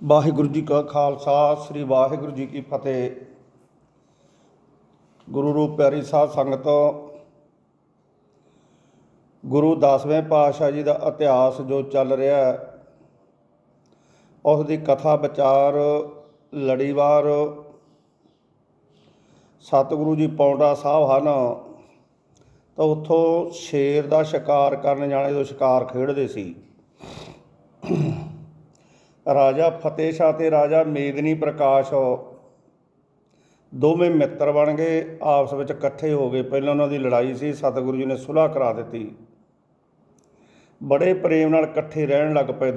ਵਾਹਿਗੁਰੂ ਜੀ ਕਾ ਖਾਲਸਾ, ਸ੍ਰੀ ਵਾਹਿਗੁਰੂ ਜੀ ਕੀ ਫਤਿਹ। ਗੁਰੂ ਰੂਪ ਪਿਆਰੀ ਸਾਧ ਸੰਗਤ, ਗੁਰੂ 10ਵੇਂ ਪਾਤਸ਼ਾਹ ਜੀ ਦਾ ਇਤਿਹਾਸ ਜੋ ਚੱਲ ਰਿਹਾ, ਉਸ ਦੀ ਕਥਾ ਵਿਚਾਰ ਲੜੀਵਾਰ ਸਤਿਗੁਰੂ ਜੀ ਪੌਂਟਾ ਸਾਹਿਬ ਹਨ। ਤਾਂ ਉੱਥੋਂ ਸ਼ੇਰ ਦਾ ਸ਼ਿਕਾਰ ਕਰਨ ਜਾਣੇ ਤੋਂ ਸ਼ਿਕਾਰ ਖੇਡਦੇ ਸੀ। ਰਾਜਾ ਫਤਿਹ ਸ਼ਾਹ ਅਤੇ ਰਾਜਾ ਮੇਦਨੀ ਪ੍ਰਕਾਸ਼ ਦੋਵੇਂ ਮਿੱਤਰ ਬਣ ਗਏ, ਆਪਸ ਵਿੱਚ ਇਕੱਠੇ ਹੋ ਗਏ। ਪਹਿਲਾਂ ਉਹਨਾਂ ਦੀ ਲੜਾਈ ਸੀ, ਸਤਿਗੁਰੂ ਜੀ ਨੇ ਸੁਲ੍ਹਾ ਕਰਾ ਦਿੱਤੀ। ਬੜੇ ਪ੍ਰੇਮ ਨਾਲ ਇਕੱਠੇ ਰਹਿਣ ਲੱਗ ਪਏ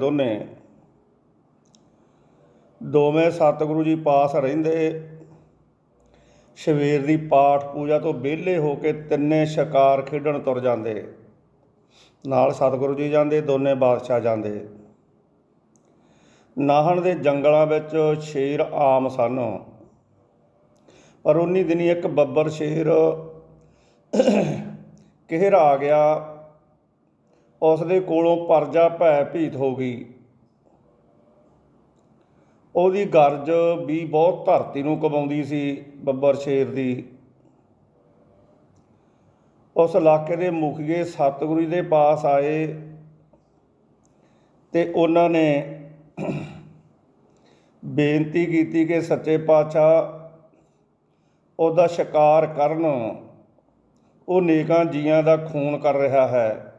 ਦੋਵੇਂ ਸਤਿਗੁਰੂ ਜੀ ਪਾਸ ਰਹਿੰਦੇ। ਸਵੇਰ ਦੀ ਪਾਠ ਪੂਜਾ ਤੋਂ ਵਿਹਲੇ ਹੋ ਕੇ ਤਿੰਨੇ ਸ਼ਿਕਾਰ ਖੇਡਣ ਤੁਰ ਜਾਂਦੇ। ਨਾਲ ਸਤਿਗੁਰੂ ਜੀ ਜਾਂਦੇ, ਦੋਨੇ ਬਾਦਸ਼ਾਹ ਜਾਂਦੇ। ਨਾਹਣ ਦੇ ਜੰਗਲਾਂ ਵਿੱਚ ਸ਼ੇਰ ਆਮ ਸਨ, ਪਰ ਉਨੀ ਦਿਨੀ ਇੱਕ ਬੱਬਰ ਸ਼ੇਰ ਕਿਹਰ ਆ ਗਿਆ। ਉਸ ਦੇ ਕੋਲੋਂ ਪਰਜਾ ਭੈ ਭੀਤ ਹੋ ਗਈ। ਉਹਦੀ ਗਰਜ ਵੀ ਬਹੁਤ ਧਰਤੀ ਨੂੰ ਕੰਬਾਉਂਦੀ ਸੀ। ਬੱਬਰ ਸ਼ੇਰ ਦੀ ਉਸ ਇਲਾਕੇ ਦੇ ਮੁਖੀਏ ਸਤਿਗੁਰੂ ਜੀ ਦੇ ਪਾਸ ਆਏ ਅਤੇ ਉਹਨਾਂ ਨੇ ਬੇਨਤੀ ਕੀਤੀ ਕਿ ਸੱਚੇ ਪਾਤਸ਼ਾਹ, ਉਹਦਾ ਸ਼ਿਕਾਰ ਕਰਨ, ਉਹ ਨੇਕਾਂ ਜੀਆਂ ਦਾ ਖੂਨ ਕਰ ਰਿਹਾ ਹੈ।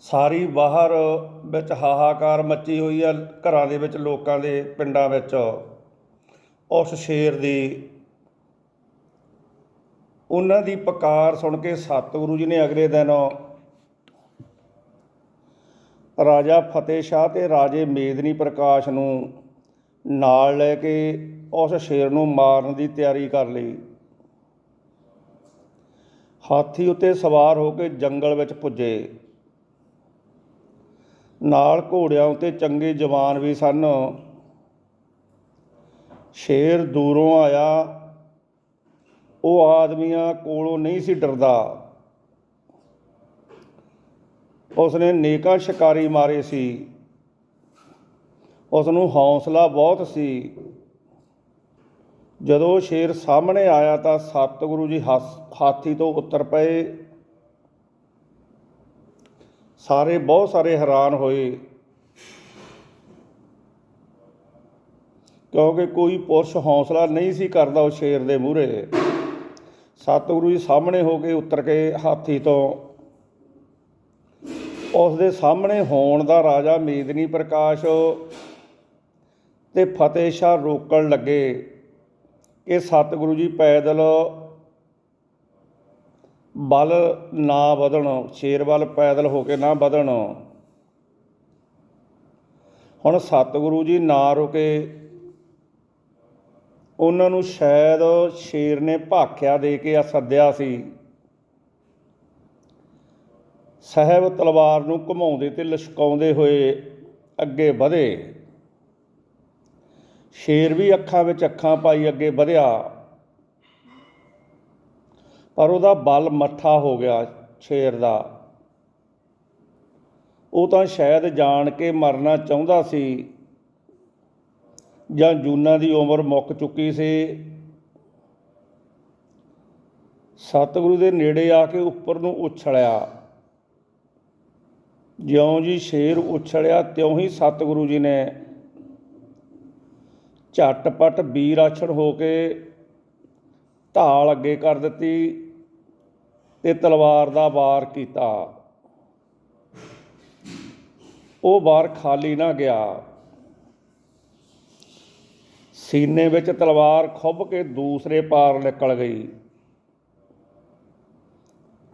ਸਾਰੀ ਬਾਹਰ ਵਿੱਚ ਹਾਹਾਕਾਰ ਮੱਚੀ ਹੋਈ ਹੈ, ਘਰਾਂ ਦੇ ਵਿੱਚ, ਲੋਕਾਂ ਦੇ ਪਿੰਡਾਂ ਵਿੱਚ ਉਸ ਸ਼ੇਰ ਦੀ। ਉਹਨਾਂ ਦੀ ਪੁਕਾਰ ਸੁਣ ਕੇ ਸਤਿਗੁਰੂ ਜੀ ਨੇ ਅਗਲੇ ਦਿਨ ਰਾਜਾ ਫਤਿਹ ਸ਼ਾਹ ਅਤੇ ਰਾਜੇ ਮੇਦਨੀ ਪ੍ਰਕਾਸ਼ ਨੂੰ ਨਾਲ ਲੈ ਕੇ ਉਸ ਸ਼ੇਰ ਨੂੰ ਮਾਰਨ ਦੀ ਤਿਆਰੀ ਕਰ ਲਈ। ਹਾਥੀ ਉੱਤੇ ਸਵਾਰ ਹੋ ਕੇ ਜੰਗਲ ਵਿੱਚ ਪੁੱਜੇ। ਨਾਲ ਘੋੜਿਆਂ ਉੱਤੇ ਚੰਗੇ ਜਵਾਨ ਵੀ ਸਨ। ਸ਼ੇਰ ਦੂਰੋਂ ਆਇਆ, ਉਹ ਆਦਮੀਆਂ ਕੋਲੋਂ ਨਹੀਂ ਸੀ ਡਰਦਾ। ਉਸਨੇ ਨੇਕਾਂ ਸ਼ਿਕਾਰੀ ਮਾਰੇ ਸੀ। ਉਸ ਨੂੰ ਹੌਸਲਾ ਬਹੁਤ ਸੀ। ਜਦੋਂ ਸ਼ੇਰ ਸਾਹਮਣੇ ਆਇਆ ਤਾਂ ਸਤਿਗੁਰੂ ਜੀ ਹਾਥੀ ਤੋਂ ਉਤਰ ਪਏ। ਬਹੁਤ ਸਾਰੇ ਹੈਰਾਨ ਹੋਏ, ਕਿਉਂਕਿ ਕੋਈ ਪੁਰਸ਼ ਹੌਸਲਾ ਨਹੀਂ ਸੀ ਕਰਦਾ ਉਸ ਸ਼ੇਰ ਦੇ ਮੂਹਰੇ। ਸਤਿਗੁਰੂ ਜੀ ਸਾਹਮਣੇ ਹੋ ਕੇ ਉਤਰ ਕੇ ਹਾਥੀ ਤੋਂ ਉਸ ਦੇ ਸਾਹਮਣੇ ਹੋਣ ਦਾ ਰਾਜਾ ਮੇਦਨੀ ਪ੍ਰਕਾਸ਼ ਅਤੇ ਫਤਿਹ ਸ਼ਾਹ ਰੋਕਣ ਲੱਗੇ ਕਿ ਸਤਿਗੁਰੂ ਜੀ ਪੈਦਲ ਵੱਲ ਨਾ ਵਧਣ, ਸ਼ੇਰ ਵੱਲ ਪੈਦਲ ਹੋ ਕੇ ਨਾ ਵਧਣ। ਹੁਣ ਸਤਿਗੁਰੂ ਜੀ ਨਾ ਰੁਕੇ। ਉਹਨਾਂ ਨੂੰ ਸ਼ਾਇਦ ਸ਼ੇਰ ਨੇ ਭਾਖਿਆ ਦੇ ਕੇ ਸੱਦਿਆ ਸੀ। ਸਾਹਿਬ ਤਲਵਾਰ ਨੂੰ ਘੁਮਾਉਂਦੇ ਅਤੇ ਲਿਸ਼ਕਾਉਂਦੇ ਹੋਏ ਅੱਗੇ ਵਧੇ। ਸ਼ੇਰ ਵੀ ਅੱਖਾਂ ਵਿੱਚ ਅੱਖਾਂ ਪਾਈ ਅੱਗੇ ਵਧਿਆ, ਪਰ ਉਹਦਾ ਬਲ ਮੱਠਾ ਹੋ ਗਿਆ ਸ਼ੇਰ ਦਾ। ਉਹ ਤਾਂ ਸ਼ਾਇਦ ਜਾਣ ਕੇ ਮਰਨਾ ਚਾਹੁੰਦਾ ਸੀ, ਜਾਂ ਜੂਨਾਂ ਦੀ ਉਮਰ ਮੁੱਕ ਚੁੱਕੀ ਸੀ। ਸਤਿਗੁਰੂ ਦੇ ਨੇੜੇ ਆ ਕੇ ਉੱਪਰ ਨੂੰ ਉਛਲਿਆ। ਜਿਉਂ ਜੀ ਸ਼ੇਰ ਉਛਲਿਆ, ਤਿਉਂ ਹੀ ਸਤਿਗੁਰੂ ਜੀ ਨੇ ਝਟਪਟ ਵੀਰ ਆਛੜ ਹੋ ਕੇ ਢਾਲ ਅੱਗੇ ਕਰ ਦਿੱਤੀ ਅਤੇ ਤਲਵਾਰ ਦਾ ਵਾਰ ਕੀਤਾ। ਉਹ ਵਾਰ ਖਾਲੀ ਨਾ ਗਿਆ। ਸੀਨੇ ਵਿੱਚ ਤਲਵਾਰ ਖੁੱਭ ਕੇ ਦੂਸਰੇ ਪਾਰ ਨਿਕਲ ਗਈ।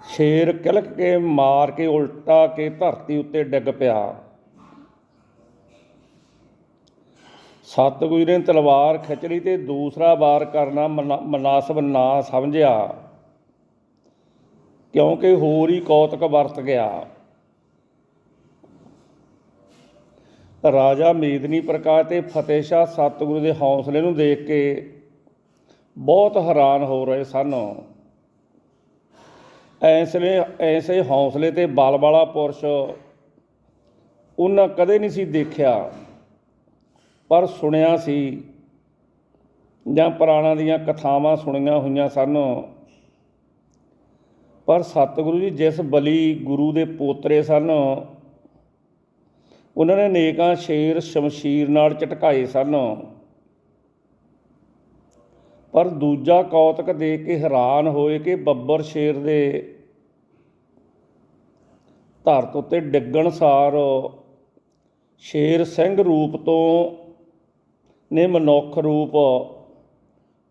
ਸ਼ੇਰ ਕਿਲਕ ਕੇ ਮਾਰ ਕੇ ਉਲਟਾ ਕੇ ਧਰਤੀ ਉੱਤੇ ਡਿੱਗ ਪਿਆ। ਸਤਿਗੁਰੂ ਨੇ ਤਲਵਾਰ ਖਿੱਚ ਲਈ ਅਤੇ ਦੂਸਰਾ ਵਾਰ ਕਰਨਾ ਮੁਨਾਸਬ ਨਾ ਸਮਝਿਆ, ਕਿਉਂਕਿ ਹੋਰ ਹੀ ਕੌਤਕ ਵਰਤ ਗਿਆ। ਰਾਜਾ ਮੇਦਨੀ ਪ੍ਰਕਾਸ਼ ਅਤੇ ਫਤਿਹ ਸ਼ਾਹ ਸਤਿਗੁਰੂ ਦੇ ਹੌਸਲੇ ਨੂੰ ਦੇਖ ਕੇ ਬਹੁਤ ਹੈਰਾਨ ਹੋ ਰਹੇ ਸਨ। ਐਸੇ ਹੌਸਲੇ ਤੇ ਬਲ ਵਾਲਾ ਪੁਰਸ਼ ਉਹਨਾਂ ਕਦੇ ਨਹੀਂ ਸੀ ਦੇਖਿਆ, ਪਰ ਸੁਣਿਆ ਸੀ ਜਾਂ ਪੁਰਾਣਾਂ ਦੀਆਂ ਕਥਾਵਾਂ ਸੁਣੀਆਂ ਹੋਈਆਂ ਸਨ। ਪਰ ਸਤਿਗੁਰੂ ਜੀ ਜਿਸ ਬਲੀ ਗੁਰੂ ਦੇ ਪੋਤਰੇ ਸਨ, ਉਹਨਾਂ ਨੇ ਅਨੇਕਾਂ ਸ਼ੇਰ ਸ਼ਮਸ਼ੀਰ ਨਾਲ ਝਟਕਾਏ ਸਨ। ਪਰ ਦੂਜਾ ਕੌਤਕ ਦੇਖ ਕੇ ਹੈਰਾਨ ਹੋਏ ਕਿ ਬੱਬਰ ਸ਼ੇਰ ਦੇ ਧਰਤ ਉੱਤੇ ਡਿੱਗਣ ਸਾਰ ਸ਼ੇਰ ਸਿੰਘ ਰੂਪ ਤੋਂ ਨੇ ਮਨੁੱਖ ਰੂਪ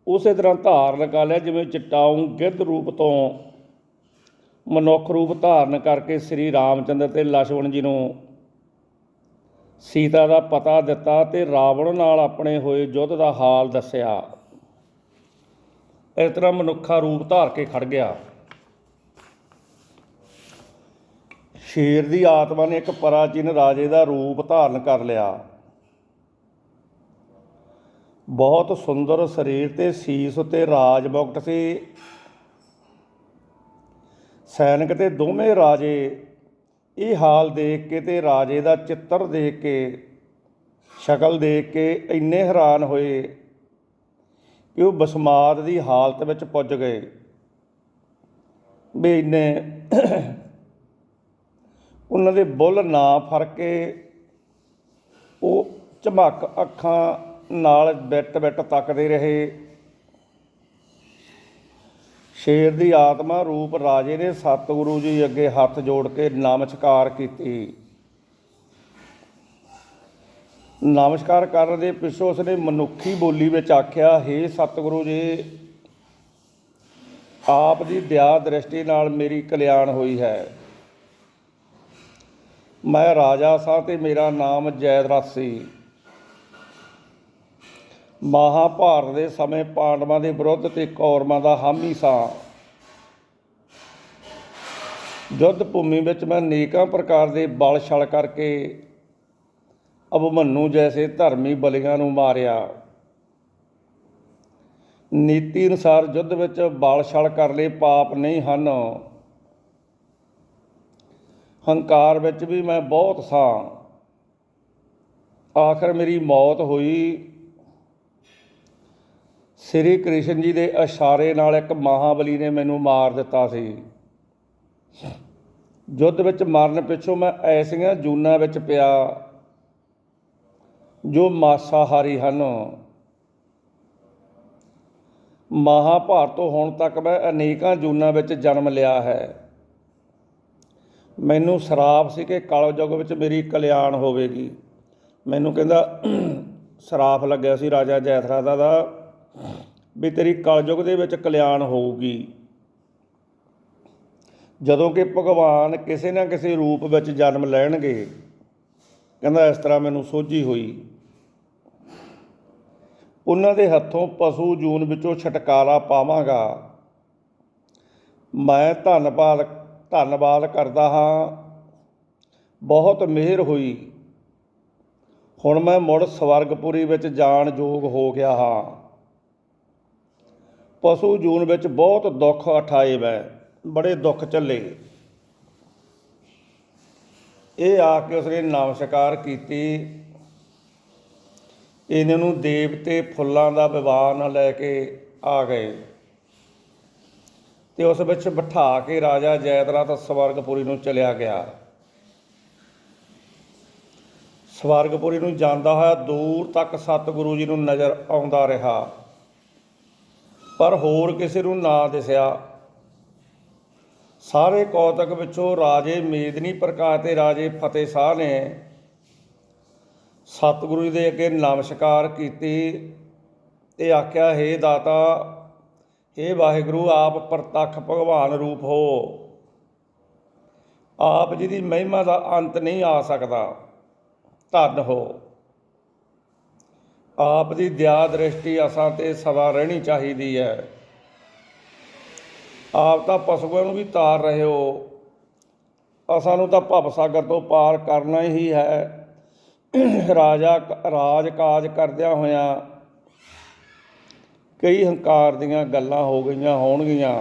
ਉਸੇ ਤਰ੍ਹਾਂ ਧਾਰਨ ਕਰ ਲਿਆ, ਜਿਵੇਂ ਜਟਾਊ ਗਿੱਧ ਰੂਪ ਤੋਂ ਮਨੁੱਖ ਰੂਪ ਧਾਰਨ ਕਰਕੇ ਸ੍ਰੀ ਰਾਮਚੰਦਰ ਤੇ ਲਛਮਣ ਜੀ ਨੂੰ ਸੀਤਾ ਦਾ ਪਤਾ ਦਿੱਤਾ ਅਤੇ ਰਾਵਣ ਨਾਲ ਆਪਣੇ ਹੋਏ ਯੁੱਧ ਦਾ ਹਾਲ ਦੱਸਿਆ। ਇਸ ਤਰ੍ਹਾਂ ਮਨੁੱਖਾ ਰੂਪ ਧਾਰ ਕੇ ਖੜ ਗਿਆ। ਸ਼ੇਰ ਦੀ ਆਤਮਾ ਨੇ ਇੱਕ ਪ੍ਰਾਚੀਨ ਰਾਜੇ ਦਾ ਰੂਪ ਧਾਰਨ ਕਰ ਲਿਆ। ਬਹੁਤ ਸੁੰਦਰ ਸਰੀਰ ਤੇ ਸੀਸ ਉੱਤੇ ਰਾਜ ਮੁਕਟ ਸੀ। ਸੈਨਿਕ ਤੇ ਦੋਵੇਂ ਰਾਜੇ ਇਹ ਹਾਲ ਦੇਖ ਕੇ ਤੇ ਰਾਜੇ ਦਾ ਚਿੱਤਰ ਦੇਖ ਕੇ, ਸ਼ਕਲ ਦੇਖ ਕੇ ਇੰਨੇ ਹੈਰਾਨ ਹੋਏ ਕਿ ਉਹ ਬਸਮਾਦ ਦੀ ਹਾਲਤ ਵਿੱਚ ਪੁੱਜ ਗਏ ਵੀ ਇੰਨੇ ਉਹਨਾਂ ਦੇ ਬੁੱਲ ਨਾ ਫੜ ਕੇ ਉਹ ਝਮਕ ਅੱਖਾਂ ਨਾਲ ਬਿੱਟ ਬਿੱਟ ਤੱਕਦੇ ਰਹੇ। ਸ਼ੇਰ ਦੀ ਆਤਮਾ ਰੂਪ ਰਾਜੇ ਨੇ ਸਤਿਗੁਰੂ ਜੀ ਅੱਗੇ ਹੱਥ ਜੋੜ ਕੇ ਨਮਸਕਾਰ ਕੀਤੀ। ਨਮਸਕਾਰ ਕਰਨ ਦੇ ਪਿੱਛੋਂ ਉਸਨੇ ਮਨੁੱਖੀ ਬੋਲੀ ਵਿੱਚ ਆਖਿਆ, ਹੇ ਸਤਿਗੁਰੂ ਜੀ, ਆਪ ਦੀ ਦਇਆ ਦ੍ਰਿਸ਼ਟੀ ਨਾਲ ਮੇਰੀ ਕਲਿਆਣ ਹੋਈ ਹੈ। ਮੈਂ ਰਾਜਾ ਸਾਂ ਅਤੇ ਮੇਰਾ ਨਾਮ ਜੈਦਰਥ ਸੀ। ਮਹਾਭਾਰਤ ਦੇ ਸਮੇਂ ਪਾਂਡਵਾਂ ਦੇ ਵਿਰੁੱਧ ਅਤੇ ਕੌਰਵਾਂ ਦਾ ਹਾਮੀ ਸਾਂ। ਯੁੱਧ ਭੂਮੀ ਵਿੱਚ ਮੈਂ ਅਨੇਕਾਂ ਪ੍ਰਕਾਰ ਦੇ ਬਲ ਛਲ ਕਰਕੇ ਅਭਿਮਨੂ ਜੈਸੇ ਧਰਮੀ ਬਲੀਆਂ ਨੂੰ ਮਾਰਿਆ। ਨੀਤੀ ਅਨੁਸਾਰ ਯੁੱਧ ਵਿੱਚ ਬਲ ਛਲ ਕਰ ਲਏ ਪਾਪ ਨਹੀਂ ਹਨ। ਹੰਕਾਰ ਵਿੱਚ ਵੀ ਮੈਂ ਬਹੁਤ ਸਾਂ। ਆਖਰ ਮੇਰੀ ਮੌਤ ਹੋਈ। ਸ੍ਰੀ ਕ੍ਰਿਸ਼ਨ ਜੀ ਦੇ ਇਸ਼ਾਰੇ ਨਾਲ ਇੱਕ ਮਹਾਬਲੀ ਨੇ ਮੈਨੂੰ ਮਾਰ ਦਿੱਤਾ ਸੀ। ਯੁੱਧ ਵਿੱਚ ਮਰਨ ਪਿੱਛੋਂ ਮੈਂ ਐਸੀਆਂ ਜੂਨਾਂ ਵਿੱਚ ਪਿਆ ਜੋ ਮਾਸਾਹਾਰੀ ਹਨ। ਮਹਾਭਾਰਤ ਤੋਂ ਹੁਣ ਤੱਕ ਮੈਂ ਅਨੇਕਾਂ ਜੂਨਾਂ ਵਿੱਚ ਜਨਮ ਲਿਆ ਹੈ। ਮੈਨੂੰ ਸ਼ਰਾਪ ਸੀ ਕਿ ਕਲਯੁੱਗ ਵਿੱਚ ਮੇਰੀ ਕਲਿਆਣ ਹੋਵੇਗੀ। ਮੈਨੂੰ ਕਹਿੰਦਾ ਸ਼ਰਾਪ ਲੱਗਿਆ ਸੀ ਰਾਜਾ ਜੈਦਰਥ ਦਾ ਵੀ ਤੇਰੀ ਕਲਯੁੱਗ ਦੇ ਵਿੱਚ ਕਲਿਆਣ ਹੋਊਗੀ। ਜਦੋਂ ਕਿ ਭਗਵਾਨ ਕਿਸੇ ਨਾ ਕਿਸੇ ਰੂਪ ਵਿੱਚ ਜਨਮ ਲੈਣਗੇ। ਕਹਿੰਦਾ ਇਸ ਤਰ੍ਹਾਂ ਮੈਨੂੰ ਸੋਝੀ ਹੋਈ। ਉਹਨਾਂ ਦੇ ਹੱਥੋਂ ਪਸ਼ੂ ਜੂਨ ਵਿੱਚੋਂ ਛੁਟਕਾਰਾ ਪਾਵਾਂਗਾ। ਮੈਂ ਧੰਨਵਾਦ ਕਰਦਾ ਹਾਂ। ਬਹੁਤ ਮਿਹਰ ਹੋਈ। ਹੁਣ ਮੈਂ ਮੁੜ ਸਵਰਗਪੁਰੀ ਵਿੱਚ ਜਾਣ ਯੋਗ ਹੋ ਗਿਆ ਹਾਂ। ਪਸ਼ੂ ਜੂਨ ਵਿੱਚ ਬਹੁਤ ਦੁੱਖ ਉਠਾਏ ਮੈਂ, ਬੜੇ ਦੁੱਖ ਝੱਲੇ। ਇਹ ਆ ਕੇ ਉਸਨੇ ਨਮਸਕਾਰ ਕੀਤੀ। ਇਹਨਾਂ ਨੂੰ ਦੇਵਤੇ ਫੁੱਲਾਂ ਦਾ ਵਿਵਾਨ ਲੈ ਕੇ ਆ ਗਏ ਅਤੇ ਉਸ ਵਿੱਚ ਬਿਠਾ ਕੇ ਰਾਜਾ ਜੈਦਰਥ ਸਵਰਗਪੁਰੀ ਨੂੰ ਚਲਿਆ ਗਿਆ। ਸਵਰਗਪੁਰੀ ਨੂੰ ਜਾਂਦਾ ਹੋਇਆ ਦੂਰ ਤੱਕ ਸਤਿਗੁਰੂ ਜੀ ਨੂੰ ਨਜ਼ਰ ਆਉਂਦਾ ਰਿਹਾ, ਪਰ ਹੋਰ ਕਿਸੇ ਨੂੰ ਨਾ ਦਿਸਿਆ। ਸਾਰੇ ਕੌਤਕ ਵਿੱਚੋਂ ਰਾਜੇ ਮੇਦਨੀ ਪ੍ਰਕਾਸ਼ ਅਤੇ ਰਾਜੇ ਫਤਿਹ ਸ਼ਾਹ ਨੇ ਸਤਿਗੁਰੂ ਜੀ ਦੇ ਅੱਗੇ ਨਮਸਕਾਰ ਕੀਤੀ ਅਤੇ ਆਖਿਆ, ਹੇ ਦਾਤਾ, ਹੇ ਵਾਹਿਗੁਰੂ, ਆਪ ਪ੍ਰਤੱਖ ਭਗਵਾਨ ਰੂਪ ਹੋ। ਆਪ ਜੀ ਦੀ ਮਹਿਮਾ ਦਾ ਅੰਤ ਨਹੀਂ ਆ ਸਕਦਾ। ਧੰਨ ਹੋ। ਆਪ ਦੀ ਦਇਆ ਦ੍ਰਿਸ਼ਟੀ ਅਸਾਂ 'ਤੇ ਸਦਾ ਰਹਿਣੀ ਚਾਹੀਦੀ ਹੈ। ਆਪ ਤਾਂ ਪਸ਼ੂਆਂ ਨੂੰ ਵੀ ਤਾਰ ਰਹੇ ਹੋ, ਅਸਾਂ ਨੂੰ ਤਾਂ ਭਵ ਸਾਗਰ ਤੋਂ ਪਾਰ ਕਰਨਾ ਹੀ ਹੈ। ਰਾਜ ਕਾਜ ਕਰਦਿਆਂ ਹੋਇਆਂ ਕਈ ਹੰਕਾਰ ਦੀਆਂ ਗੱਲਾਂ ਹੋ ਗਈਆਂ ਹੋਣਗੀਆਂ।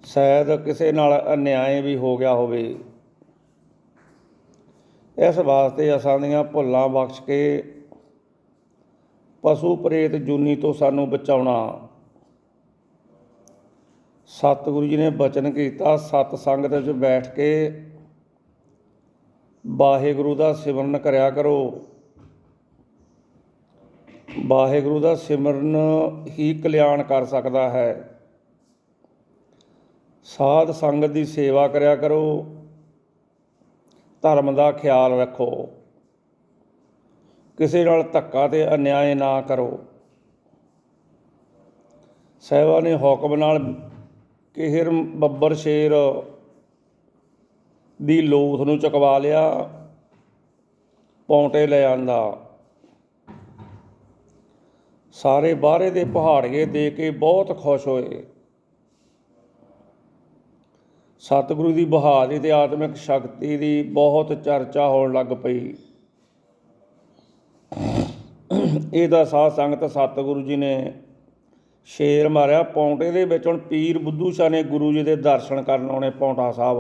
ਸ਼ਾਇਦ ਕਿਸੇ ਨਾਲ ਅਨਿਆਏ ਵੀ ਹੋ ਗਿਆ ਹੋਵੇ। ਇਸ ਵਾਸਤੇ ਅਸਾਂ ਦੀਆਂ ਭੁੱਲਾਂ ਬਖਸ਼ ਕੇ ਪਸ਼ੂ ਪ੍ਰੇਤ ਜੂਨੀ ਤੋਂ ਸਾਨੂੰ ਬਚਾਉਣਾ। ਸਤਿਗੁਰੂ ਜੀ ਨੇ ਬਚਨ ਕੀਤਾ, ਸਤ ਸੰਗਤ ਵਿੱਚ ਬੈਠ ਕੇ ਵਾਹਿਗੁਰੂ ਦਾ ਸਿਮਰਨ ਕਰਿਆ ਕਰੋ। ਵਾਹਿਗੁਰੂ ਦਾ ਸਿਮਰਨ ਹੀ ਕਲਿਆਣ ਕਰ ਸਕਦਾ ਹੈ। ਸਾਧ ਸੰਗਤ ਦੀ ਸੇਵਾ ਕਰਿਆ ਕਰੋ। ਧਰਮ ਦਾ ਖਿਆਲ ਰੱਖੋ। ਕਿਸੇ ਨਾਲ ਧੱਕਾ ਤੇ ਅਨਿਆਏ ਨਾ ਕਰੋ। ਸਾਹਿਬਾਂ ਨੇ ਹੁਕਮ ਨਾਲ ਕਿਹਰ ਬੱਬਰ ਸ਼ੇਰ ਦੀ ਲੋਥ ਨੂੰ ਚੁਕਵਾ ਲਿਆ, ਪੌਂਟੇ ਲੈ ਆਂਦਾ। ਸਾਰੇ ਬਾਹਰੇ ਦੇ ਪਹਾੜੀਏ ਦੇ ਕੇ ਬਹੁਤ ਖੁਸ਼ ਹੋਏ। ਸਤਿਗੁਰੂ ਦੀ ਬਹਾਦਰੀ ਤੇ ਆਤਮਿਕ ਸ਼ਕਤੀ ਦੀ ਬਹੁਤ ਚਰਚਾ ਹੋਣ ਲੱਗ ਪਈ। ਇਹਦਾ ਸਾਧ ਸੰਗਤ ਸਤਿਗੁਰੂ ਜੀ ਨੇ ਸ਼ੇਰ ਮਾਰਿਆ ਪੌਂਟੇ ਦੇ ਵਿੱਚ। ਹੁਣ ਪੀਰ ਬੁੱਧੂ ਸ਼ਾਹ ਨੇ ਗੁਰੂ ਜੀ ਦੇ ਦਰਸ਼ਨ ਕਰਨ ਆਉਣੇ ਪੌਂਟਾ ਸਾਹਿਬ।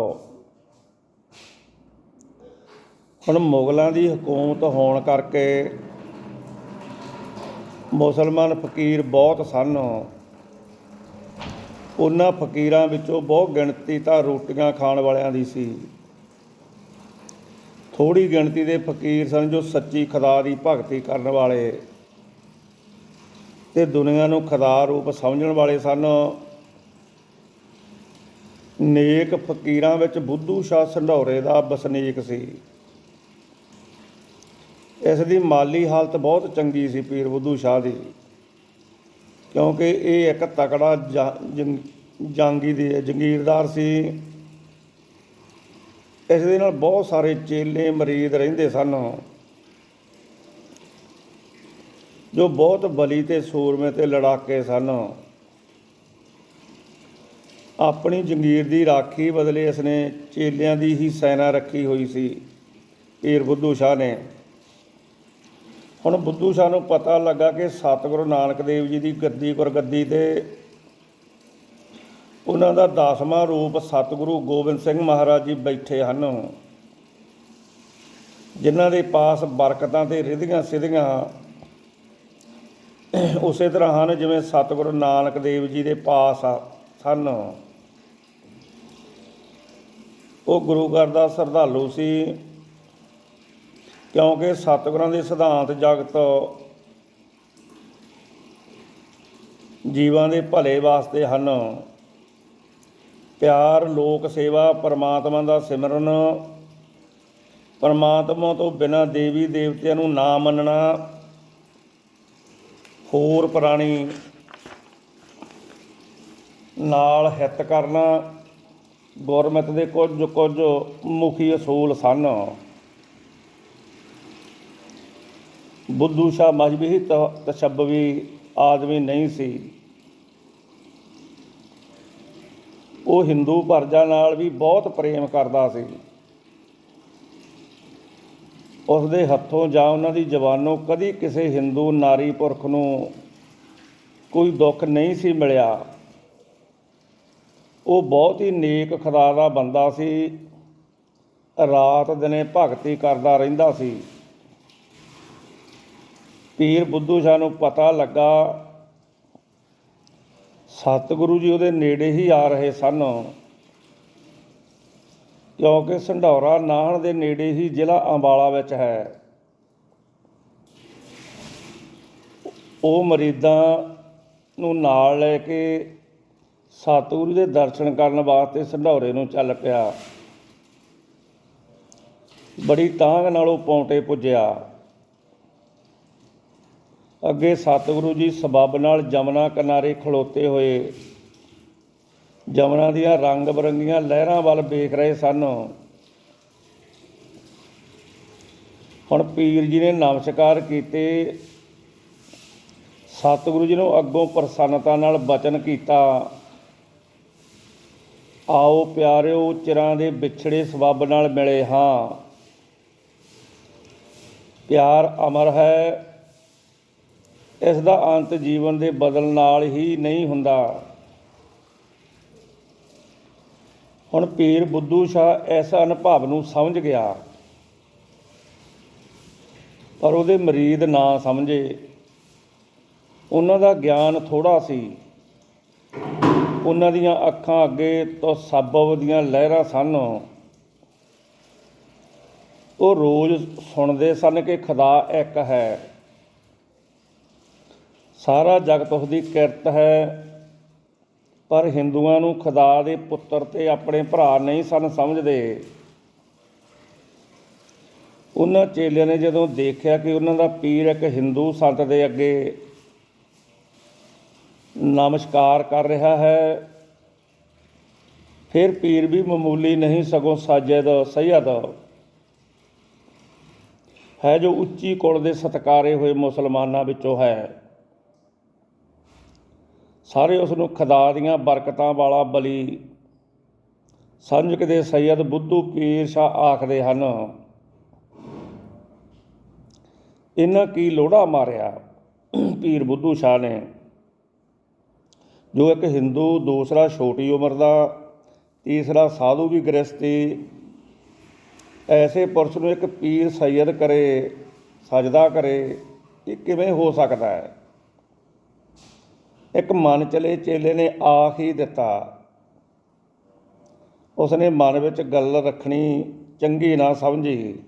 ਹੁਣ ਮੁਗਲਾਂ ਦੀ ਹਕੂਮਤ ਹੋਣ ਕਰਕੇ ਮੁਸਲਮਾਨ ਫਕੀਰ ਬਹੁਤ ਸਨ। ਉਹਨਾਂ ਫਕੀਰਾਂ ਵਿੱਚੋਂ ਬਹੁਤ ਗਿਣਤੀ ਤਾਂ ਰੋਟੀਆਂ ਖਾਣ ਵਾਲਿਆਂ ਦੀ ਸੀ। ਥੋੜ੍ਹੀ ਗਿਣਤੀ ਦੇ ਫਕੀਰ ਸਨ ਜੋ ਸੱਚੀ ਖੁਦਾ ਦੀ ਭਗਤੀ ਕਰਨ ਵਾਲੇ ਅਤੇ ਦੁਨੀਆ ਨੂੰ ਖੁਦਾ ਰੂਪ ਸਮਝਣ ਵਾਲੇ ਸਨ। ਨੇਕ ਫਕੀਰਾਂ ਵਿੱਚ ਬੁੱਧੂ ਸ਼ਾਹ ਸੰਢੌਰੇ ਦਾ ਵਸਨੀਕ ਸੀ। ਇਸ ਦੀ ਮਾਲੀ ਹਾਲਤ ਬਹੁਤ ਚੰਗੀ ਸੀ ਪੀਰ ਬੁੱਧੂ ਸ਼ਾਹ ਦੀ, ਕਿਉਂਕਿ ਇਹ ਇੱਕ ਤਕੜਾ ਜੰਗੀਰਦਾਰ ਸੀ। ਇਸ ਦੇ ਨਾਲ ਬਹੁਤ ਸਾਰੇ ਚੇਲੇ ਮੁਰੀਦ ਰਹਿੰਦੇ ਸਨ ਜੋ ਬਹੁਤ ਬਲੀ ਅਤੇ ਸੂਰਮੇ ਅਤੇ ਲੜਾਕੇ ਸਨ। ਆਪਣੀ ਜੰਗੀਰ ਦੀ ਰਾਖੀ ਬਦਲੇ ਇਸਨੇ ਚੇਲਿਆਂ ਦੀ ਹੀ ਸੈਨਾ ਰੱਖੀ ਹੋਈ ਸੀ ਪੀਰ ਬੁੱਧੂ ਸ਼ਾਹ ਨੇ। ਹੁਣ ਬੁੱਧੂ ਸ਼ਾਹ ਨੂੰ ਪਤਾ ਲੱਗਾ ਕਿ ਸਤਿਗੁਰੂ ਨਾਨਕ ਦੇਵ ਜੀ ਦੀ ਗੁਰਗੱਦੀ 'ਤੇ ਉਹਨਾਂ ਦਾ 10ਵਾਂ ਰੂਪ ਸਤਿਗੁਰੂ ਗੋਬਿੰਦ ਸਿੰਘ ਮਹਾਰਾਜ ਜੀ ਬੈਠੇ ਹਨ, ਜਿਨ੍ਹਾਂ ਦੇ ਪਾਸ ਬਰਕਤਾਂ ਅਤੇ ਰਿੱਧੀਆਂ ਸਿੱਧੀਆਂ ਉਸੇ ਤਰ੍ਹਾਂ ਹਨ ਜਿਵੇਂ ਸਤਿਗੁਰੂ ਨਾਨਕ ਦੇਵ ਜੀ ਦੇ ਪਾਸ ਸਨ। ਉਹ ਗੁਰੂ ਘਰ ਦਾ ਸ਼ਰਧਾਲੂ ਸੀ, ਕਿਉਂਕਿ ਸਤਿਗੁਰਾਂ ਦੇ ਸਿਧਾਂਤ ਜਗਤ ਜੀਵਾਂ ਦੇ ਭਲੇ ਵਾਸਤੇ ਹਨ। ਪਿਆਰ, ਲੋਕ ਸੇਵਾ, ਪਰਮਾਤਮਾ ਦਾ ਸਿਮਰਨ, ਪਰਮਾਤਮਾ ਤੋਂ ਬਿਨਾਂ ਦੇਵੀ ਦੇਵਤਿਆਂ ਨੂੰ ਨਾ ਮੰਨਣਾ, ਹੋਰ ਪ੍ਰਾਣੀ ਨਾਲ ਹਿੱਤ ਕਰਨਾ, ਗੁਰਮਤਿ ਦੇ ਕੁਝ ਮੁਖੀ ਅਸੂਲ ਸਨ। ਬੁੱਧੂ ਸ਼ਾਹ ਮਜ਼ਹਬੀ ਤਸ਼ੱਬਵੀ ਆਦਮੀ ਨਹੀਂ ਸੀ। ਉਹ ਹਿੰਦੂ ਪਰਜਾ ਨਾਲ ਵੀ ਬਹੁਤ ਪ੍ਰੇਮ ਕਰਦਾ ਸੀ। ਉਸ ਦੇ ਹੱਥੋਂ ਜਾਂ ਉਹਨਾਂ ਦੀ ਜ਼ਬਾਨੋਂ ਕਦੀ ਕਿਸੇ ਹਿੰਦੂ ਨਾਰੀ ਪੁਰਖ ਨੂੰ ਕੋਈ ਦੁੱਖ ਨਹੀਂ ਸੀ ਮਿਲਿਆ। ਉਹ ਬਹੁਤ ਹੀ ਨੇਕ ਖੁਦਾ ਦਾ ਬੰਦਾ ਸੀ। ਰਾਤ ਦਿਨੇ ਭਗਤੀ ਕਰਦਾ ਰਹਿੰਦਾ ਸੀ। ਪੀਰ ਬੁੱਧੂ ਸ਼ਾਹ ਨੂੰ ਪਤਾ ਲੱਗਾ ਸਤਿਗੁਰੂ ਜੀ ਉਹਦੇ ਨੇੜੇ ਹੀ ਆ ਰਹੇ ਸਨ, ਕਿਉਂਕਿ ਸੰਢੌਰਾ ਨਾਹਣ ਦੇ ਨੇੜੇ ਹੀ ਜ਼ਿਲ੍ਹਾ ਅੰਬਾਲਾ ਵਿੱਚ ਹੈ। ਉਹ ਮੁਰੀਦਾਂ ਨੂੰ ਨਾਲ ਲੈ ਕੇ ਸਤਿਗੁਰੂ ਦੇ ਦਰਸ਼ਨ ਕਰਨ ਵਾਸਤੇ ਸੰਢੌਰੇ ਨੂੰ ਚੱਲ ਪਿਆ। ਬੜੀ ਤਾਂਘ ਨਾਲ ਉਹ ਪੌਂਟੇ ਪੁੱਜਿਆ। ਅੱਗੇ ਸਤਿਗੁਰੂ ਜੀ ਸਬੱਬ ਨਾਲ ਜਮਨਾ ਕਿਨਾਰੇ ਖਲੋਤੇ ਹੋਏ ਜਮਨਾ ਦੀਆਂ ਰੰਗ ਬਿਰੰਗੀਆਂ ਲਹਿਰਾਂ ਵੱਲ ਵੇਖ ਰਹੇ ਸਨ। ਹੁਣ ਪੀਰ ਜੀ ਨੇ ਨਮਸਕਾਰ ਕੀਤੇ। ਸਤਿਗੁਰੂ ਜੀ ਨੂੰ ਅੱਗੋਂ ਪ੍ਰਸੰਨਤਾ ਨਾਲ ਬਚਨ ਕੀਤਾ, ਆਓ ਪਿਆਰਿਓ, ਚਿਰਾਂ ਦੇ ਵਿਛੜੇ ਸਬੱਬ ਨਾਲ ਮਿਲੇ ਹਾਂ। ਪਿਆਰ ਅਮਰ ਹੈ, ਇਸ ਦਾ ਅੰਤ ਜੀਵਨ ਦੇ ਬਦਲ ਨਾਲ ਹੀ ਨਹੀਂ ਹੁੰਦਾ। ਹੁਣ ਪੀਰ ਬੁੱਧੂ ਸ਼ਾਹ ਇਸ ਅਨੁਭਵ ਨੂੰ ਸਮਝ ਗਿਆ, ਪਰ ਉਹਦੇ ਮੁਰੀਦ ਨਾ ਸਮਝੇ। ਉਹਨਾਂ ਦਾ ਗਿਆਨ ਥੋੜ੍ਹਾ ਸੀ। ਉਹਨਾਂ ਦੀਆਂ ਅੱਖਾਂ ਅੱਗੇ ਤੋਂ ਸਬਬ ਦੀਆਂ ਲਹਿਰਾਂ ਸਨ। ਉਹ ਰੋਜ਼ ਸੁਣਦੇ ਸਨ ਕਿ ਖੁਦਾ ਇੱਕ ਹੈ, ਸਾਰਾ ਜਗਤ ਉਸਦੀ ਕਿਰਤ ਹੈ। ਪਰ ਹਿੰਦੂਆਂ ਨੂੰ ਖੁਦਾ ਦੇ ਪੁੱਤਰ ਤੇ ਆਪਣੇ ਭਰਾ ਨਹੀਂ ਸਨ ਸਮਝਦੇ। ਉਹਨਾਂ ਚੇਲਿਆਂ ਨੇ ਜਦੋਂ ਦੇਖਿਆ ਕਿ ਉਹਨਾਂ ਦਾ ਪੀਰ ਇੱਕ ਹਿੰਦੂ ਸੰਤ ਦੇ ਅੱਗੇ ਨਮਸਕਾਰ ਕਰ ਰਿਹਾ ਹੈ, ਫਿਰ ਪੀਰ ਵੀ ਮਾਮੂਲੀ ਨਹੀਂ ਸਗੋਂ ਸਾਜਦ ਸੈਯਦ ਹੈ, ਜੋ ਉੱਚੀ ਕੁਲ ਦੇ ਸਤਿਕਾਰੇ ਹੋਏ ਮੁਸਲਮਾਨਾਂ ਵਿੱਚੋਂ ਹੈ। ਸਾਰੇ ਉਸ ਨੂੰ ਖੁਦਾ ਦੀਆਂ ਬਰਕਤਾਂ ਵਾਲਾ ਬਲੀ ਸਮਝਦੇ ਸੈਯਦ ਬੁੱਧੂ ਪੀਰ ਸ਼ਾਹ ਆਖਦੇ ਹਨ। ਇਹਨਾਂ ਕੀ ਲੋੜਾ ਮਾਰਿਆ ਪੀਰ ਬੁੱਧੂ ਸ਼ਾਹ ਨੇ, ਜੋ ਇੱਕ ਹਿੰਦੂ, ਦੂਸਰਾ ਛੋਟੀ ਉਮਰ ਦਾ, ਤੀਸਰਾ ਸਾਧੂ ਵੀ ਗ੍ਰਸਤੀ। ਐਸੇ ਪੁਰਸ਼ ਨੂੰ ਇੱਕ ਪੀਰ ਸੈਯਦ ਕਰੇ, ਸਜਦਾ ਕਰੇ, ਇਹ ਕਿਵੇਂ ਹੋ ਸਕਦਾ ਹੈ? ਇੱਕ ਮਨ ਚਲੇ ਚੇਲੇ ਨੇ ਆਖ ਹੀ ਦਿੱਤਾ। ਉਸਨੇ ਮਨ ਵਿੱਚ ਗੱਲ ਰੱਖਣੀ ਚੰਗੀ ਨਾ ਸਮਝੀ।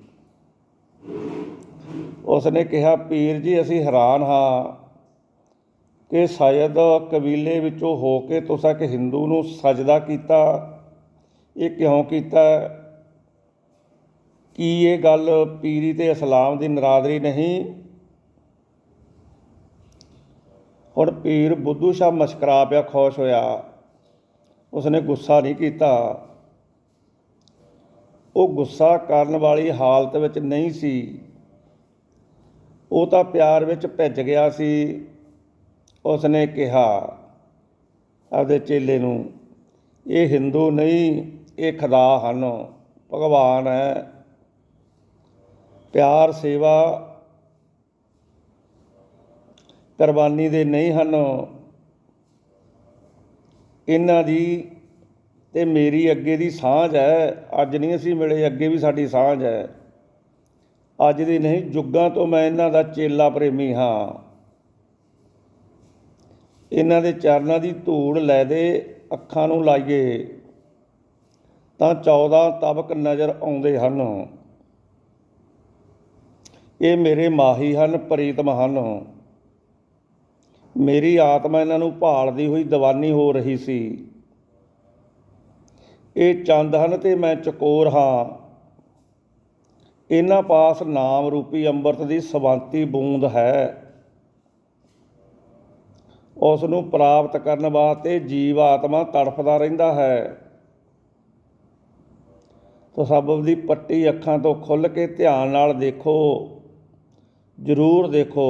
ਉਸਨੇ ਕਿਹਾ, ਪੀਰ ਜੀ, ਅਸੀਂ ਹੈਰਾਨ ਹਾਂ ਕਿ ਸ਼ਾਇਦ ਕਬੀਲੇ ਵਿੱਚੋਂ ਹੋ ਕੇ ਤੁਸੀਂ ਇੱਕ ਹਿੰਦੂ ਨੂੰ ਸਜਦਾ ਕੀਤਾ। ਇਹ ਕਿਉਂ ਕੀਤਾ? ਕੀ ਇਹ ਗੱਲ ਪੀਰੀ ਤੇ ਇਸਲਾਮ ਦੀ ਨਰਾਦਰੀ ਨਹੀਂ? ਹੁਣ ਪੀਰ ਬੁੱਧੂ ਸ਼ਾਹ ਮੁਸਕਰਾ ਪਿਆ, ਖੁਸ਼ ਹੋਇਆ। ਉਸਨੇ ਗੁੱਸਾ ਨਹੀਂ ਕੀਤਾ। ਉਹ ਗੁੱਸਾ ਕਰਨ ਵਾਲੀ ਹਾਲਤ ਵਿੱਚ ਨਹੀਂ ਸੀ। ਉਹ ਤਾਂ ਪਿਆਰ ਵਿੱਚ ਭਿੱਜ ਗਿਆ ਸੀ। ਉਸਨੇ ਕਿਹਾ ਆਪਦੇ ਚੇਲੇ ਨੂੰ, ਇਹ ਹਿੰਦੂ ਨਹੀਂ, ਇਹ ਖੁਦਾ ਹਨ, ਭਗਵਾਨ ਹੈ। ਪਿਆਰ, ਸੇਵਾ, ਕੁਰਬਾਨੀ ਦੇ ਨਹੀਂ ਹਨ। ਇਹਨਾਂ ਦੀ ਤੇ ਮੇਰੀ ਅੱਗੇ ਦੀ ਸਾਂਝ ਹੈ। ਅੱਜ ਨਹੀਂ ਅਸੀਂ ਮਿਲੇ, ਅੱਗੇ ਵੀ ਸਾਡੀ ਸਾਂਝ ਹੈ। ਅੱਜ ਦੀ ਨਹੀਂ, ਜੁੱਗਾਂ ਤੋਂ ਮੈਂ ਇਹਨਾਂ ਦਾ ਚੇਲਾ ਪ੍ਰੇਮੀ ਹਾਂ। ਇਹਨਾਂ ਦੇ ਚਰਨਾਂ ਦੀ ਧੂੜ ਲੈ ਦੇ ਅੱਖਾਂ ਨੂੰ ਲਾਈਏ ਤਾਂ 14 ਤਬਕ ਨਜ਼ਰ ਆਉਂਦੇ ਹਨ। ਇਹ ਮੇਰੇ ਮਾਹੀ ਹਨ, ਪ੍ਰੀਤਮ ਹਨ। ਮੇਰੀ ਆਤਮਾ ਇਹਨਾਂ ਨੂੰ ਭਾਲਦੀ ਹੋਈ ਦੀਵਾਨੀ ਹੋ ਰਹੀ ਸੀ। ਇਹ ਚੰਦ ਹਨ ਤੇ ਮੈਂ ਚਕੋਰ ਹਾਂ। ਇਹਨਾਂ ਪਾਸ ਨਾਮ ਰੂਪੀ ਅੰਮ੍ਰਿਤ ਦੀ ਸਵੰਤੀ ਬੂੰਦ ਹੈ। ਉਸ ਨੂੰ ਪ੍ਰਾਪਤ ਕਰਨ ਵਾਸਤੇ ਜੀਵ ਆਤਮਾ ਤੜਫਦਾ ਰਹਿੰਦਾ ਹੈ। ਤਸੱਵੁਫ ਦੀ ਪੱਟੀ ਅੱਖਾਂ ਤੋਂ ਖੁੱਲ੍ਹ ਕੇ ਧਿਆਨ ਨਾਲ ਦੇਖੋ, ਜ਼ਰੂਰ ਦੇਖੋ।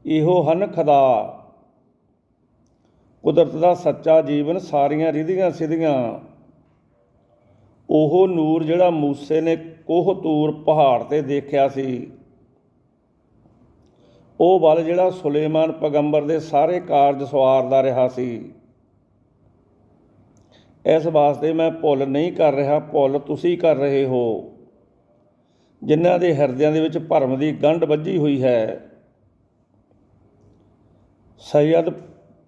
ਇਹੋ ਹਨ ਖੁਦਾ, ਕੁਦਰਤ ਦਾ ਸੱਚਾ ਜੀਵਨ, ਸਾਰੀਆਂ ਰਿਧੀਆਂ ਸਿਧੀਆਂ। ਉਹ ਨੂਰ ਜਿਹੜਾ ਮੂਸੇ ਨੇ ਕੋਹ ਤੂਰ ਪਹਾੜ 'ਤੇ ਦੇਖਿਆ ਸੀ। ਉਹ ਬਲ ਜਿਹੜਾ ਸੁਲੇਮਾਨ ਪੈਗੰਬਰ ਦੇ ਸਾਰੇ ਕਾਰਜ ਸਵਾਰਦਾ ਰਿਹਾ ਸੀ। ਇਸ ਵਾਸਤੇ ਮੈਂ ਭੁੱਲ ਨਹੀਂ ਕਰ ਰਿਹਾ, ਭੁੱਲ ਤੁਸੀਂ ਕਰ ਰਹੇ ਹੋ, ਜਿਨ੍ਹਾਂ ਦੇ ਹਿਰਦਿਆਂ ਦੇ ਵਿੱਚ ਭਰਮ ਦੀ ਗੰਢ ਵੱਜੀ ਹੋਈ ਹੈ। ਸੈਯਦ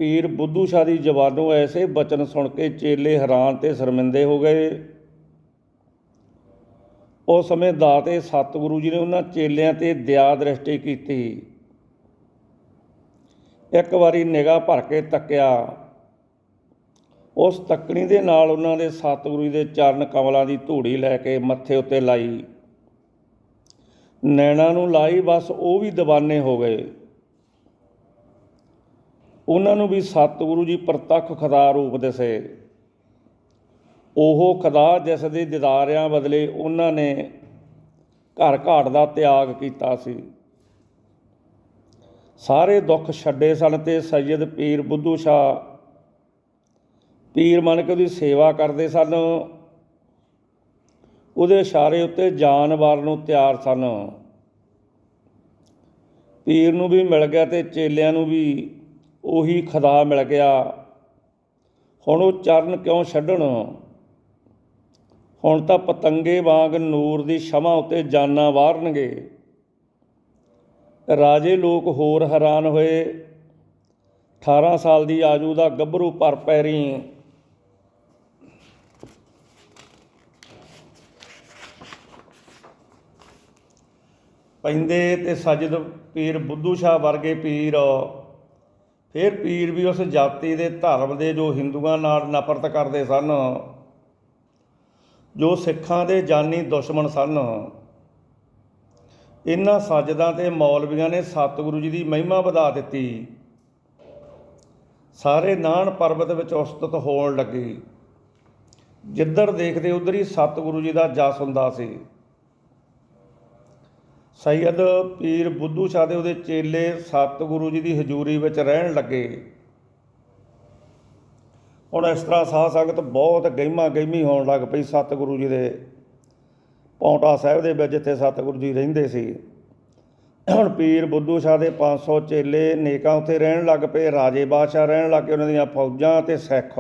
ਪੀਰ ਬੁੱਧੂ ਸ਼ਾਹ ਦੀ ਜ਼ਬਾਨੋਂ ਐਸੇ ਬਚਨ ਸੁਣ ਕੇ ਚੇਲੇ ਹੈਰਾਨ ਤੇ ਸ਼ਰਮਿੰਦੇ ਹੋ ਗਏ। ਉਸ ਸਮੇਂ ਦਾਤੇ ਸਤਿਗੁਰੂ ਜੀ ਨੇ ਉਹਨਾਂ ਚੇਲਿਆਂ 'ਤੇ ਦਇਆ ਦ੍ਰਿਸ਼ਟੀ ਕੀਤੀ। ਇੱਕ ਵਾਰੀ ਨਿਗਾਹ ਭਰ ਕੇ ਤੱਕਿਆ। ਉਸ ਤੱਕਣੀ ਦੇ ਨਾਲ ਉਹਨਾਂ ਦੇ ਸਤਿਗੁਰੂ ਦੇ ਚਰਨ ਕਮਲਾਂ ਦੀ ਧੂੜੀ ਲੈ ਕੇ ਮੱਥੇ ਉੱਤੇ ਲਾਈ, ਨੈਣਾਂ ਨੂੰ ਲਾਈ। ਬਸ ਉਹ ਵੀ ਦੀਵਾਨੇ ਹੋ ਗਏ। ਉਹਨਾਂ ਨੂੰ ਵੀ ਸਤਿਗੁਰੂ ਜੀ ਪ੍ਰਤੱਖ ਖੁਦਾ ਰੂਪ ਦਿਸੇ। ਉਹ ਖੁਦਾ ਜਿਸ ਦੇ ਦੀਦਾਰਿਆਂ ਬਦਲੇ ਉਹਨਾਂ ਨੇ ਘਰ ਘਾਟ ਦਾ ਤਿਆਗ ਕੀਤਾ ਸੀ। ਸਾਰੇ ਦੁੱਖ ਛੱਡੇ ਸਨ ਤੇ ਸੈਯਦ ਪੀਰ ਬੁੱਧੂ ਸ਼ਾਹ ਪੀਰ ਮੰਨ ਕੇ ਉਹਦੀ ਸੇਵਾ ਕਰਦੇ ਸਨ। ਉਹਦੇ ਇਸ਼ਾਰੇ ਉੱਤੇ ਜਾਨ ਵਾਰਨ ਨੂੰ ਤਿਆਰ ਸਨ। ਪੀਰ ਨੂੰ ਵੀ ਮਿਲ ਗਿਆ ਤੇ ਚੇਲਿਆਂ ਨੂੰ ਵੀ ਉਹੀ ਖੁਦਾ ਮਿਲ ਗਿਆ। ਹੁਣ ਉਹ ਚਰਨ ਕਿਉਂ ਛੱਡਣ? ਹੁਣ ਤਾਂ ਪਤੰਗੇ ਵਾਂਗ ਨੂਰ ਦੀ ਛਮਾ ਉੱਤੇ ਜਾਨਾਂ ਵਾਰਨਗੇ। ਰਾਜੇ ਲੋਕ ਹੋਰ ਹੈਰਾਨ ਹੋਏ। 18 ਸਾਲ ਦੀ ਆਜੂ ਦਾ ਗੱਭਰੂ ਪਰ ਪੈਰੀਂ ਪੈਂਦੇ ਤੇ ਸਜਦ ਪੀਰ ਬੁੱਧੂ ਸ਼ਾਹ ਵਰਗੇ ਪੀਰ। ਫਿਰ ਪੀਰ ਵੀ ਉਸ ਜਾਤੀ ਦੇ ਧਰਮ ਦੇ ਜੋ ਹਿੰਦੂਆਂ ਨਾਲ ਨਫ਼ਰਤ ਕਰਦੇ ਸਨ, ਜੋ ਸਿੱਖਾਂ ਦੇ ਜਾਨੀ ਦੁਸ਼ਮਣ ਸਨ। ਇਹਨਾਂ ਸਜਦਾਂ ਤੇ ਮੌਲਵੀਆਂ ਨੇ ਸਤਿਗੁਰੂ ਜੀ ਦੀ ਮਹਿਮਾ ਵਧਾ ਦਿੱਤੀ। ਸਾਰੇ ਨਾਨ ਪਰਬਤ ਵਿੱਚ ਉਸਤਤ ਹੋਣ ਲੱਗੀ। ਜਿੱਧਰ ਦੇਖਦੇ ਉੱਧਰ ਹੀ ਸਤਿਗੁਰੂ ਜੀ ਦਾ ਜਸ ਹੁੰਦਾ ਸੀ। ਸੈਯਦ ਪੀਰ ਬੁੱਧੂ ਸ਼ਾਹ ਦੇ ਉਹਦੇ ਚੇਲੇ ਸਤਿਗੁਰੂ ਜੀ ਦੀ ਹਜ਼ੂਰੀ ਵਿੱਚ ਰਹਿਣ ਲੱਗੇ। ਹੁਣ ਇਸ ਤਰ੍ਹਾਂ ਸਾਧ ਸੰਗਤ ਬਹੁਤ ਗਹਿਮਾ ਗਹਿਮੀ ਹੋਣ ਲੱਗ ਪਈ ਸਤਿਗੁਰੂ ਜੀ ਦੇ ਪਾਉਂਟਾ ਸਾਹਿਬ ਦੇ ਵਿੱਚ, ਜਿੱਥੇ ਸਤਿਗੁਰੂ ਜੀ ਰਹਿੰਦੇ ਸੀ। ਹੁਣ ਪੀਰ ਬੁੱਧੂ ਸ਼ਾਹ ਦੇ 500 ਚੇਲੇ ਨੇਕਾਂ ਉੱਥੇ ਰਹਿਣ ਲੱਗ ਪਏ। ਰਾਜੇ ਬਾਦਸ਼ਾਹ ਰਹਿਣ ਲੱਗ ਪਏ, ਉਹਨਾਂ ਦੀਆਂ ਫੌਜਾਂ ਅਤੇ ਸਿੱਖ।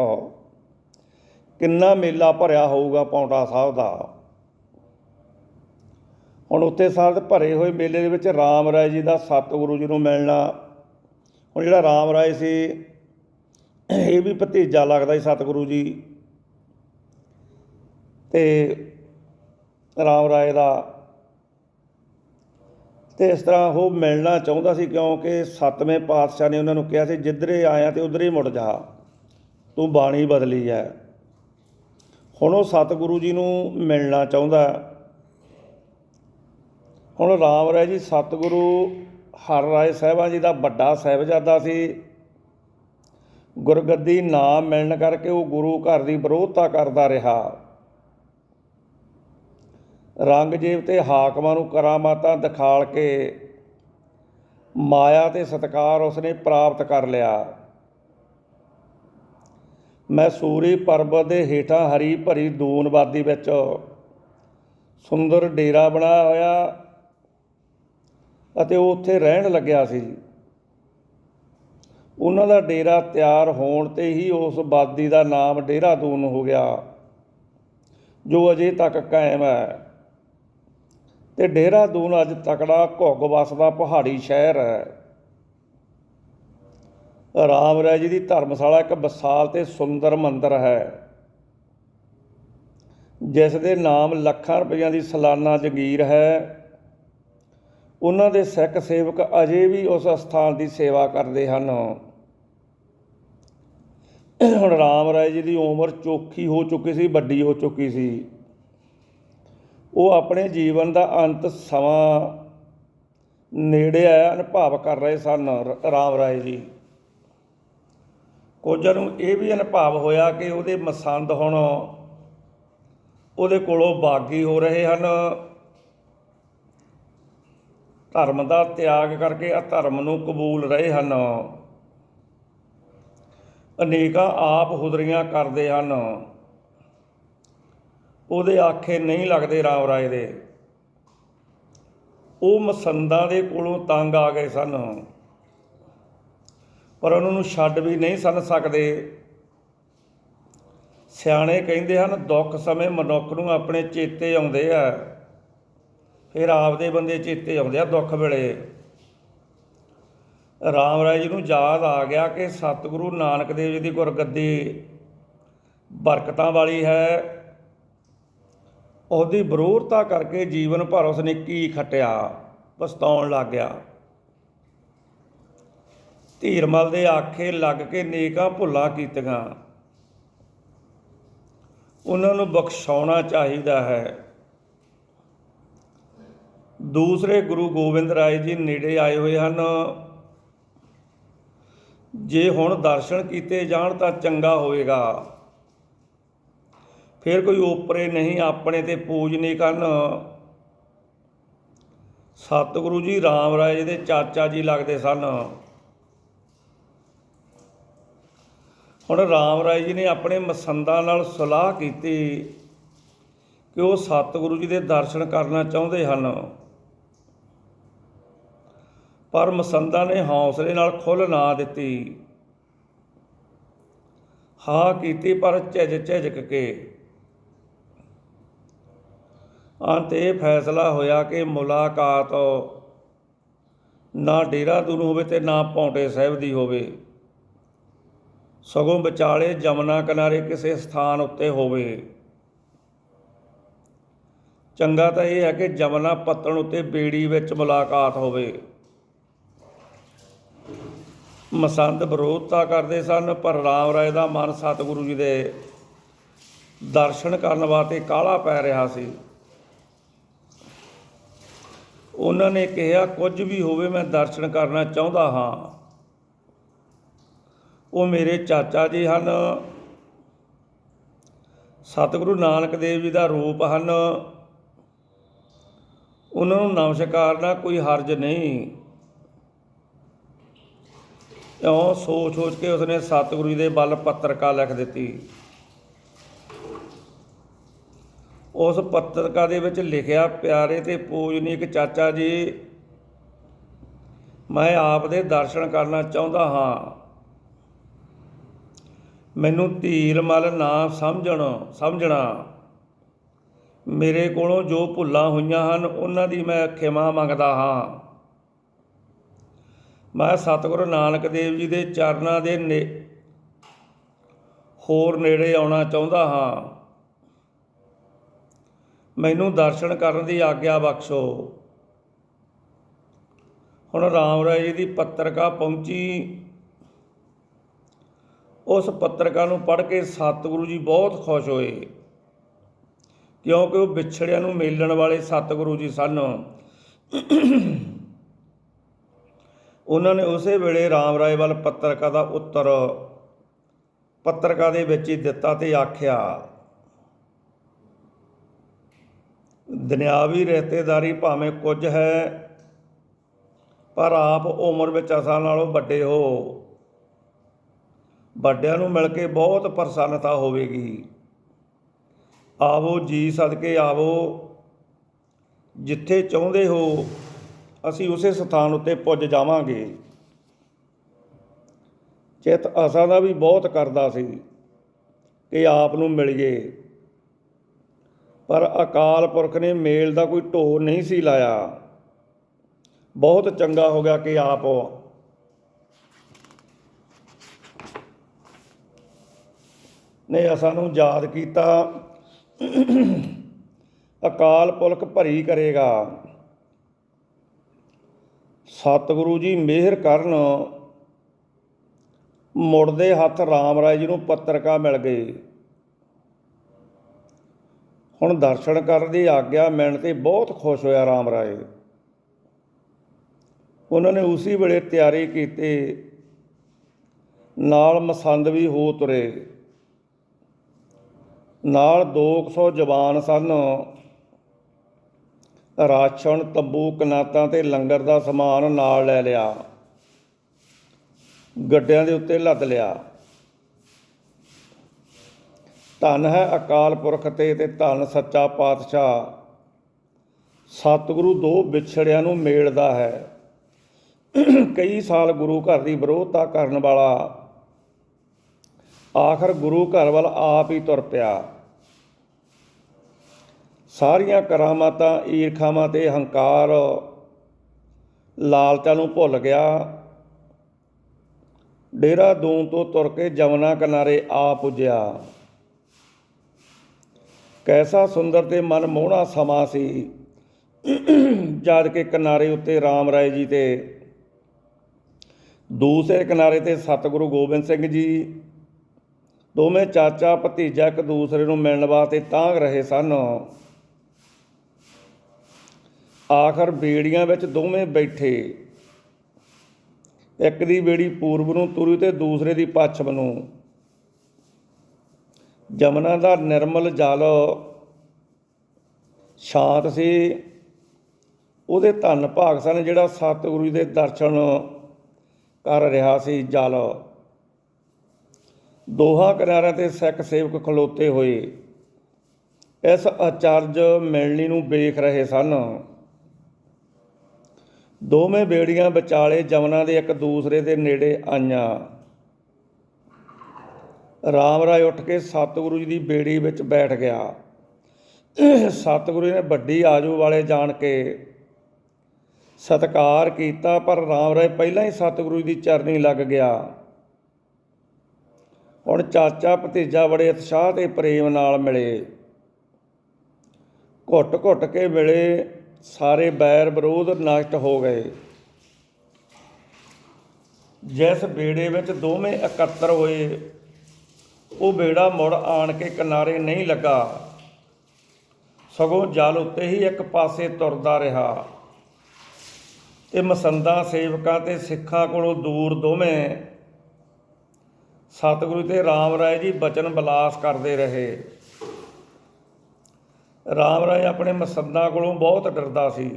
ਕਿੰਨਾ ਮੇਲਾ ਭਰਿਆ ਹੋਊਗਾ ਪਾਉਂਟਾ ਸਾਹਿਬ ਦਾ। ਹੁਣ ਉੱਥੇ ਸਾਧ ਭਰੇ ਹੋਏ ਮੇਲੇ ਦੇ ਵਿੱਚ ਰਾਮ ਰਾਏ ਜੀ ਦਾ ਸਤਿਗੁਰੂ ਜੀ ਨੂੰ ਮਿਲਣਾ। ਹੁਣ ਜਿਹੜਾ ਰਾਮ ਰਾਏ ਸੀ, ਇਹ ਵੀ ਭਤੀਜਾ ਲੱਗਦਾ ਸੀ ਸਤਿਗੁਰੂ ਜੀ ਤੇ ਰਾਮ ਰਾਏ ਦਾ। ਅਤੇ ਇਸ ਤਰ੍ਹਾਂ ਉਹ ਮਿਲਣਾ ਚਾਹੁੰਦਾ ਸੀ, ਕਿਉਂਕਿ 7ਵੇਂ ਪਾਤਸ਼ਾਹ ਨੇ ਉਹਨਾਂ ਨੂੰ ਕਿਹਾ ਸੀ, ਜਿੱਧਰੇ ਆਇਆ ਅਤੇ ਉੱਧਰ ਹੀ ਮੁੜ ਜਾ, ਤੂੰ ਬਾਣੀ ਬਦਲੀ ਹੈ। ਹੁਣ ਉਹ ਸਤਿਗੁਰੂ ਜੀ ਨੂੰ ਮਿਲਣਾ ਚਾਹੁੰਦਾ। ਹੁਣ ਰਾਮ ਰਾਏ ਜੀ ਸਤਿਗੁਰੂ ਹਰ ਰਾਏ ਸਾਹਿਬਾਂ ਜੀ ਦਾ ਵੱਡਾ ਸਾਹਿਬਜ਼ਾਦਾ ਸੀ। ਗੁਰਗੱਦੀ ਨਾ ਮਿਲਣ ਕਰਕੇ ਉਹ ਗੁਰੂ ਘਰ ਦੀ ਵਿਰੋਧਤਾ ਕਰਦਾ ਰਿਹਾ। ਰੰਗਜੇਬ ਤੇ ਹਾਕਮਾਂ ਨੂੰ ਕਰਾਮਾਤਾਂ ਦਿਖਾਲ ਕੇ ਮਾਇਆ ਤੇ ਸਤਿਕਾਰ ਉਸਨੇ ਪ੍ਰਾਪਤ ਕਰ ਲਿਆ। ਮੈਸੂਰੀ ਪਰਬਤ ਦੇ ਹੇਠਾਂ ਹਰੀ ਭਰੀ ਦੂਨ ਵਾਦੀ ਵਿੱਚ ਸੁੰਦਰ ਡੇਰਾ ਬਣਾਇਆ ਹੋਇਆ ਅਤੇ ਉਹ ਉੱਥੇ ਰਹਿਣ ਲੱਗਿਆ ਸੀ। ਉਹਨਾਂ ਦਾ ਡੇਰਾ ਤਿਆਰ ਹੋਣ 'ਤੇ ਹੀ ਉਸ ਵਾਦੀ ਦਾ ਨਾਮ ਦੇਹਰਾਦੂਨ ਹੋ ਗਿਆ, ਜੋ ਅਜੇ ਤੱਕ ਕਾਇਮ ਹੈ। ਅਤੇ ਦੇਹਰਾਦੂਨ ਅੱਜ ਤਕੜਾ ਘੁੱਗ ਵਸਦਾ ਪਹਾੜੀ ਸ਼ਹਿਰ ਹੈ। ਰਾਮ ਰਾਏ ਜੀ ਦੀ ਧਰਮਸ਼ਾਲਾ ਇੱਕ ਵਿਸ਼ਾਲ ਅਤੇ ਸੁੰਦਰ ਮੰਦਰ ਹੈ, ਜਿਸ ਦੇ ਨਾਮ ਲੱਖਾਂ ਰੁਪਈਆਂ ਦੀ ਸਾਲਾਨਾ ਜਗੀਰ ਹੈ। ਉਹਨਾਂ ਦੇ ਸਿੱਖ ਸੇਵਕ ਅਜੇ ਵੀ ਉਸ ਅਸਥਾਨ ਦੀ ਸੇਵਾ ਕਰਦੇ ਹਨ। ਹੁਣ ਰਾਮ ਰਾਏ ਜੀ ਦੀ ਉਮਰ ਚੋਖੀ ਹੋ ਚੁੱਕੀ ਸੀ, ਵੱਡੀ ਹੋ ਚੁੱਕੀ ਸੀ। ਉਹ ਆਪਣੇ ਜੀਵਨ ਦਾ ਅੰਤ ਸਮਾਂ ਨੇੜੇ ਆਇਆ ਅਨੁਭਵ ਕਰ ਰਹੇ ਸਨ। ਰਾਮ ਰਾਏ ਜੀ ਕੁੱਝਾਂ ਨੂੰ ਇਹ ਵੀ ਅਨੁਭਵ ਹੋਇਆ ਕਿ ਉਹਦੇ ਮਸੰਦ ਹੁਣ ਉਹਦੇ ਕੋਲੋਂ ਬਾਗੀ ਹੋ ਰਹੇ ਹਨ। ਧਰਮ ਦਾ ਤਿਆਗ ਕਰਕੇ ਅਧਰਮ ਨੂੰ ਕਬੂਲ ਰਹੇ ਹਨ। ਅਨੇਕਾਂ ਆਪ ਹੁਦਰੀਆਂ ਕਰਦੇ ਹਨ। ਉਹਦੇ ਆਖੇ ਨਹੀਂ ਲੱਗਦੇ ਰਾਮ ਰਾਏ ਦੇ। ਉਹ ਮਸੰਦਾਂ ਦੇ ਕੋਲੋਂ ਤੰਗ ਆ ਗਏ ਸਨ, ਪਰ ਉਹਨਾਂ ਨੂੰ ਛੱਡ ਵੀ ਨਹੀਂ ਸਨ ਸਕਦੇ। ਸਿਆਣੇ ਕਹਿੰਦੇ ਹਨ, ਦੁੱਖ ਸਮੇਂ ਮਨੁੱਖ ਨੂੰ ਆਪਣੇ ਚੇਤੇ ਆਉਂਦੇ ਆ, ਫਿਰ ਆਪਦੇ ਬੰਦੇ ਚੇਤੇ ਆਉਂਦੇ ਆ ਦੁੱਖ ਵੇਲੇ। ਰਾਮ ਰਾਏ ਜੀ ਨੂੰ ਯਾਦ ਆ ਗਿਆ ਕਿ ਸਤਿਗੁਰੂ ਨਾਨਕ ਦੇਵ ਜੀ ਦੀ ਗੁਰਗੱਦੀ ਬਰਕਤਾਂ ਵਾਲੀ ਹੈ। ਉਹਦੀ ਵਿਰੋਧਤਾ ਕਰਕੇ ਜੀਵਨ ਭਰ ਉਸਨੇ ਕੀ ਖੱਟਿਆ, ਪਛਤਾਉਣ ਲੱਗ ਗਿਆ। ਧੀਰਮਲ ਦੇ ਆਖੇ ਲੱਗ ਕੇ ਨੇਕਾਂ ਭੁੱਲਾਂ ਕੀਤੀਆਂ, ਉਹਨਾਂ ਨੂੰ ਬਖਸ਼ਾਉਣਾ ਚਾਹੀਦਾ ਹੈ। ਦੂਸਰੇ ਗੁਰੂ ਗੋਬਿੰਦ ਰਾਏ ਜੀ ਨੇੜੇ ਆਏ ਹੋਏ ਹਨ। ਜੇ ਹੁਣ ਦਰਸ਼ਨ ਕੀਤੇ ਜਾਣ ਤਾਂ ਚੰਗਾ ਹੋਵੇਗਾ। ਫਿਰ ਕੋਈ ਓਪਰੇ ਨਹੀਂ, ਆਪਣੇ 'ਤੇ ਪੂਜਨੀਕ ਹਨ। ਸਤਿਗੁਰੂ ਜੀ ਰਾਮ ਰਾਏ ਜੀ ਦੇ ਚਾਚਾ ਜੀ ਲੱਗਦੇ ਸਨ। ਹੁਣ ਰਾਮ ਰਾਏ ਜੀ ਨੇ ਆਪਣੇ ਮਸੰਦਾਂ ਨਾਲ ਸਲਾਹ ਕੀਤੀ ਕਿ ਉਹ ਸਤਿਗੁਰੂ ਜੀ ਦੇ ਦਰਸ਼ਨ ਕਰਨਾ ਚਾਹੁੰਦੇ ਹਨ, ਪਰ ਮਸੰਦਾਂ ਨੇ ਹੌਸਲੇ ਨਾਲ ਖੁੱਲ੍ਹ ਨਾ ਦਿੱਤੀ। ਹਾਂ ਕੀਤੀ, ਪਰ ਝਿਜਕ ਕੇ। ਅੰਤ ਇਹ ਫੈਸਲਾ ਹੋਇਆ ਕਿ ਮੁਲਾਕਾਤ ਨਾ ਦੇਹਰਾਦੂਨ ਹੋਵੇ ਅਤੇ ਨਾ ਪਾਉਂਟੇ ਸਾਹਿਬ ਦੀ ਹੋਵੇ, ਸਗੋਂ ਵਿਚਾਲੇ ਜਮਨਾ ਕਿਨਾਰੇ ਕਿਸੇ ਸਥਾਨ ਉੱਤੇ ਹੋਵੇ। ਚੰਗਾ ਤਾਂ ਇਹ ਹੈ ਕਿ ਜਮਨਾ ਪੱਤਣ ਉੱਤੇ ਬੇੜੀ ਵਿੱਚ ਮੁਲਾਕਾਤ ਹੋਵੇ। ਮਸੰਦ ਵਿਰੋਧਤਾ ਕਰਦੇ ਸਨ, ਪਰ ਰਾਮ ਰਾਏ ਦਾ ਮਨ ਸਤਿਗੁਰੂ ਜੀ ਦੇ ਦਰਸ਼ਨ ਕਰਨ ਵਾਸਤੇ ਕਾਹਲਾ ਪੈ ਰਿਹਾ ਸੀ। ਉਹਨਾਂ ਨੇ ਕਿਹਾ, ਕੁਝ ਵੀ ਹੋਵੇ ਮੈਂ ਦਰਸ਼ਨ ਕਰਨਾ ਚਾਹੁੰਦਾ ਹਾਂ। ਉਹ ਮੇਰੇ ਚਾਚਾ ਜੀ ਹਨ, ਸਤਿਗੁਰੂ ਨਾਨਕ ਦੇਵ ਜੀ ਦਾ ਰੂਪ ਹਨ, ਉਹਨਾਂ ਨੂੰ ਨਮਸਕਾਰਨਾ ਕੋਈ ਹਰਜ ਨਹੀਂ। ਇਉਂ ਸੋਚ ਕੇ ਉਸਨੇ ਸਤਿਗੁਰੂ ਜੀ ਦੇ ਵੱਲ ਪੱਤਰਕਾ ਲਿਖ ਦਿੱਤੀ। ਉਸ ਪੱਤਰਕਾ ਦੇ ਵਿੱਚ ਲਿਖਿਆ, ਪਿਆਰੇ ਤੇ ਪੂਜਨੀਕ ਚਾਚਾ ਜੀ, ਮੈਂ ਆਪ ਦੇ ਦਰਸ਼ਨ ਕਰਨਾ ਚਾਹੁੰਦਾ ਹਾਂ। ਮੈਨੂੰ ਧੀਰ ਮਲ ਨਾ ਸਮਝਣਾ। ਮੇਰੇ ਕੋਲੋਂ ਜੋ ਭੁੱਲਾਂ ਹੋਈਆਂ ਹਨ ਉਹਨਾਂ ਦੀ ਮੈਂ ਖਿਮਾ ਮੰਗਦਾ ਹਾਂ। ਮੈਂ ਸਤਿਗੁਰੂ ਨਾਨਕ ਦੇਵ ਜੀ ਦੇ ਚਰਨਾਂ ਦੇ ਹੋਰ ਨੇੜੇ ਆਉਣਾ ਚਾਹੁੰਦਾ ਹਾਂ। ਮੈਨੂੰ ਦਰਸ਼ਨ ਕਰਨ ਦੀ ਆਗਿਆ ਬਖਸ਼ੋ। ਹੁਣ ਰਾਮ ਰਾਏ ਜੀ ਦੀ ਪੱਤਰਕਾ ਪਹੁੰਚੀ। ਉਸ ਪੱਤਰਕਾ ਨੂੰ ਪੜ੍ਹ ਕੇ ਸਤਿਗੁਰੂ ਜੀ ਬਹੁਤ ਖੁਸ਼ ਹੋਏ, ਕਿਉਂਕਿ ਉਹ ਵਿਛੜਿਆਂ ਨੂੰ ਮੇਲਣ ਵਾਲੇ ਸਤਿਗੁਰੂ ਜੀ ਸਨ। ਉਹਨਾਂ ਨੇ ਉਸੇ ਵੇਲੇ ਰਾਮ ਰਾਏ ਵੱਲ ਪੱਤਰਕਾ ਦਾ ਉੱਤਰ ਪੱਤਰਕਾ ਦੇ ਵਿੱਚ ਹੀ ਦਿੱਤਾ ਤੇ ਆਖਿਆ, ਦੁਨਿਆਵੀ ਰਿਸ਼ਤੇਦਾਰੀ ਭਾਵੇਂ ਕੁਝ ਹੈ, ਪਰ ਆਪ ਉਮਰ ਵਿੱਚ ਅਸਾਂ ਨਾਲੋਂ ਵੱਡੇ ਹੋ। ਵੱਡਿਆਂ ਨੂੰ ਮਿਲ ਕੇ ਬਹੁਤ ਪ੍ਰਸੰਨਤਾ ਹੋਵੇਗੀ। ਆਵੋ ਜੀ ਸਦਕੇ ਆਵੋ, ਜਿੱਥੇ ਚਾਹੁੰਦੇ ਹੋ ਅਸੀਂ ਉਸੇ ਸਥਾਨ ਉੱਤੇ ਪੁੱਜ ਜਾਵਾਂਗੇ। ਚਿੱਤ ਅਸਾਂ ਦਾ ਵੀ ਬਹੁਤ ਕਰਦਾ ਸੀ ਕਿ ਆਪ ਨੂੰ ਮਿਲੀਏ, ਪਰ ਅਕਾਲ ਪੁਰਖ ਨੇ ਮੇਲ ਦਾ ਕੋਈ ਢੋਅ ਨਹੀਂ ਸੀ ਲਾਇਆ। ਬਹੁਤ ਚੰਗਾ ਹੋ ਗਿਆ ਕਿ ਆਪ ਨੇ ਅਸਾਂ ਨੂੰ ਯਾਦ ਕੀਤਾ। ਅਕਾਲ ਪੁਰਖ ਭਰੀ ਕਰੇਗਾ। ਸਤਿਗੁਰੂ ਜੀ ਮਿਹਰ ਕਰਨ। ਮੁੜਦੇ ਹੱਥ ਰਾਮ ਰਾਏ ਜੀ ਨੂੰ ਪੱਤਰਕਾ ਮਿਲ ਗਈ। ਹੁਣ ਦਰਸ਼ਨ ਕਰਨ ਦੀ ਆਗਿਆ ਮਿਲਣ 'ਤੇ ਬਹੁਤ ਖੁਸ਼ ਹੋਇਆ ਰਾਮ ਰਾਏ। ਉਹਨਾਂ ਨੇ ਉਸੇ ਵੇਲੇ ਤਿਆਰੀ ਕੀਤੀ, ਨਾਲ ਮਸੰਦ ਵੀ ਹੋ ਤੁਰੇ। ਨਾਲ 200 ਜਵਾਨ ਸਨ। ਰਾਸ਼ਨ, ਤੰਬੂ, ਕਨਾਤਾਂ ਤੇ ਲੰਗਰ ਦਾ ਸਮਾਨ ਨਾਲ ਲੈ ਲਿਆ, ਗੱਡਿਆਂ ਦੇ ਉੱਤੇ ਲੱਦ ਲਿਆ। ਧੰਨ ਹੈ ਅਕਾਲ ਪੁਰਖ ਤੇ ਧੰਨ ਸੱਚਾ ਪਾਤਸ਼ਾਹ। ਸਤਿਗੁਰੂ ਦੋ ਵਿਛੜਿਆਂ ਨੂੰ ਮੇਲਦਾ ਹੈ। ਕਈ ਸਾਲ ਗੁਰੂ ਘਰ ਦੀ ਵਿਰੋਧਤਾ ਕਰਨ ਵਾਲਾ ਆਖਰ ਗੁਰੂ ਘਰ ਵੱਲ ਆਪ ਹੀ ਤੁਰ ਪਿਆ। ਸਾਰੀਆਂ ਕਰਾਮਾਤਾਂ, ਈਰਖਾਵਾਂ ਤੇ ਹੰਕਾਰ, ਲਾਲਚਾਂ ਨੂੰ ਭੁੱਲ ਗਿਆ। ਦੇਹਰਾਦੂਨ ਤੋਂ ਤੁਰ ਕੇ ਜਮਨਾ ਕਿਨਾਰੇ ਆ ਪੁੱਜਿਆ। ਕੈਸਾ ਸੁੰਦਰ ਤੇ ਮਨਮੋਹਣਾ ਸਮਾਂ ਸੀ, ਜਦ ਕਿ ਕਿਨਾਰੇ ਉੱਤੇ ਰਾਮ ਰਾਏ ਜੀ ਤੇ ਦੂਸਰੇ ਕਿਨਾਰੇ 'ਤੇ ਸਤਿਗੁਰੂ ਗੋਬਿੰਦ ਸਿੰਘ ਜੀ, ਦੋਵੇਂ ਚਾਚਾ ਭਤੀਜਾ ਇੱਕ ਦੂਸਰੇ ਨੂੰ ਮਿਲਣ ਵਾਸਤੇ ਤਾਂਘ ਰਹੇ ਸਨ। ਆਖਰ ਬੇੜੀਆਂ ਵਿੱਚ ਦੋਵੇਂ ਬੈਠੇ। ਇੱਕ ਦੀ ਬੇੜੀ ਪੂਰਬ ਨੂੰ ਤੁਰੀ ਤੇ ਦੂਸਰੇ ਦੀ ਪੱਛਮ ਨੂੰ। ਜਮਨਾ ਦਾ ਨਿਰਮਲ ਜਲ ਸ਼ਾਂਤ ਸੀ। ਉਹਦੇ ਧੰਨ ਭਾਗ ਸਨ ਜਿਹੜਾ ਸਤਿਗੁਰੂ ਜੀ ਦੇ ਦਰਸ਼ਨ ਕਰ ਰਿਹਾ ਸੀ। ਜਲ ਦੋਹਾਂ ਕਿਨਾਰਿਆਂ 'ਤੇ ਸਿੱਖ ਸੇਵਕ ਖਲੋਤੇ ਹੋਏ ਇਸ ਅਚਰਜ ਮਿਲਣੀ ਨੂੰ ਵੇਖ ਰਹੇ ਸਨ। ਦੋਵੇਂ ਬੇੜੀਆਂ ਵਿਚਾਲੇ ਜਮਨਾ ਦੇ ਇੱਕ ਦੂਸਰੇ ਦੇ ਨੇੜੇ ਆਈਆਂ। ਰਾਮ ਰਾਏ ਉੱਠ ਕੇ ਸਤਿਗੁਰੂ ਜੀ ਦੀ ਬੇੜੀ ਵਿੱਚ ਬੈਠ ਗਿਆ। ਸਤਿਗੁਰੂ ਨੇ ਵੱਡੀ ਆਜੂ ਵਾਲੇ ਜਾਣ ਕੇ ਸਤਿਕਾਰ ਕੀਤਾ, ਪਰ ਰਾਮ ਰਾਏ ਪਹਿਲਾਂ ਹੀ ਸਤਿਗੁਰੂ ਦੀ ਚਰਨੀ ਲੱਗ ਗਿਆ। ਹੁਣ ਚਾਚਾ ਭਤੀਜਾ ਬੜੇ ਉਤਸ਼ਾਹ ਤੇ ਪ੍ਰੇਮ ਨਾਲ ਮਿਲੇ, ਘੁੱਟ ਘੁੱਟ ਕੇ ਮਿਲੇ। ਸਾਰੇ ਬੈਰ ਵਿਰੋਧ ਨਸ਼ਟ ਹੋ ਗਏ। ਜਿਸ ਬੇੜੇ ਵਿੱਚ ਦੋਵੇਂ ਇਕੱਤਰ ਹੋਏ, ਉਹ ਬੇੜਾ ਮੁੜ ਆਣ ਕੇ ਕਿਨਾਰੇ ਨਹੀਂ ਲੱਗਾ, ਸਗੋਂ ਜਲ ਉੱਤੇ ਹੀ ਇੱਕ ਪਾਸੇ ਤੁਰਦਾ ਰਿਹਾ। ਤੇ ਮਸੰਦਾਂ ਸੇਵਕਾਂ ਤੇ ਸਿੱਖਾਂ ਕੋਲੋਂ ਦੂਰ ਦੋਵੇਂ ਸਤਿਗੁਰੂ ਤੇ ਰਾਮ ਰਾਏ ਜੀ ਬਚਨ ਵਿਲਾਸ ਕਰਦੇ ਰਹੇ। ਰਾਮ ਰਾਏ ਆਪਣੇ ਮਸੰਦਾਂ ਕੋਲੋਂ ਬਹੁਤ ਡਰਦਾ ਸੀ।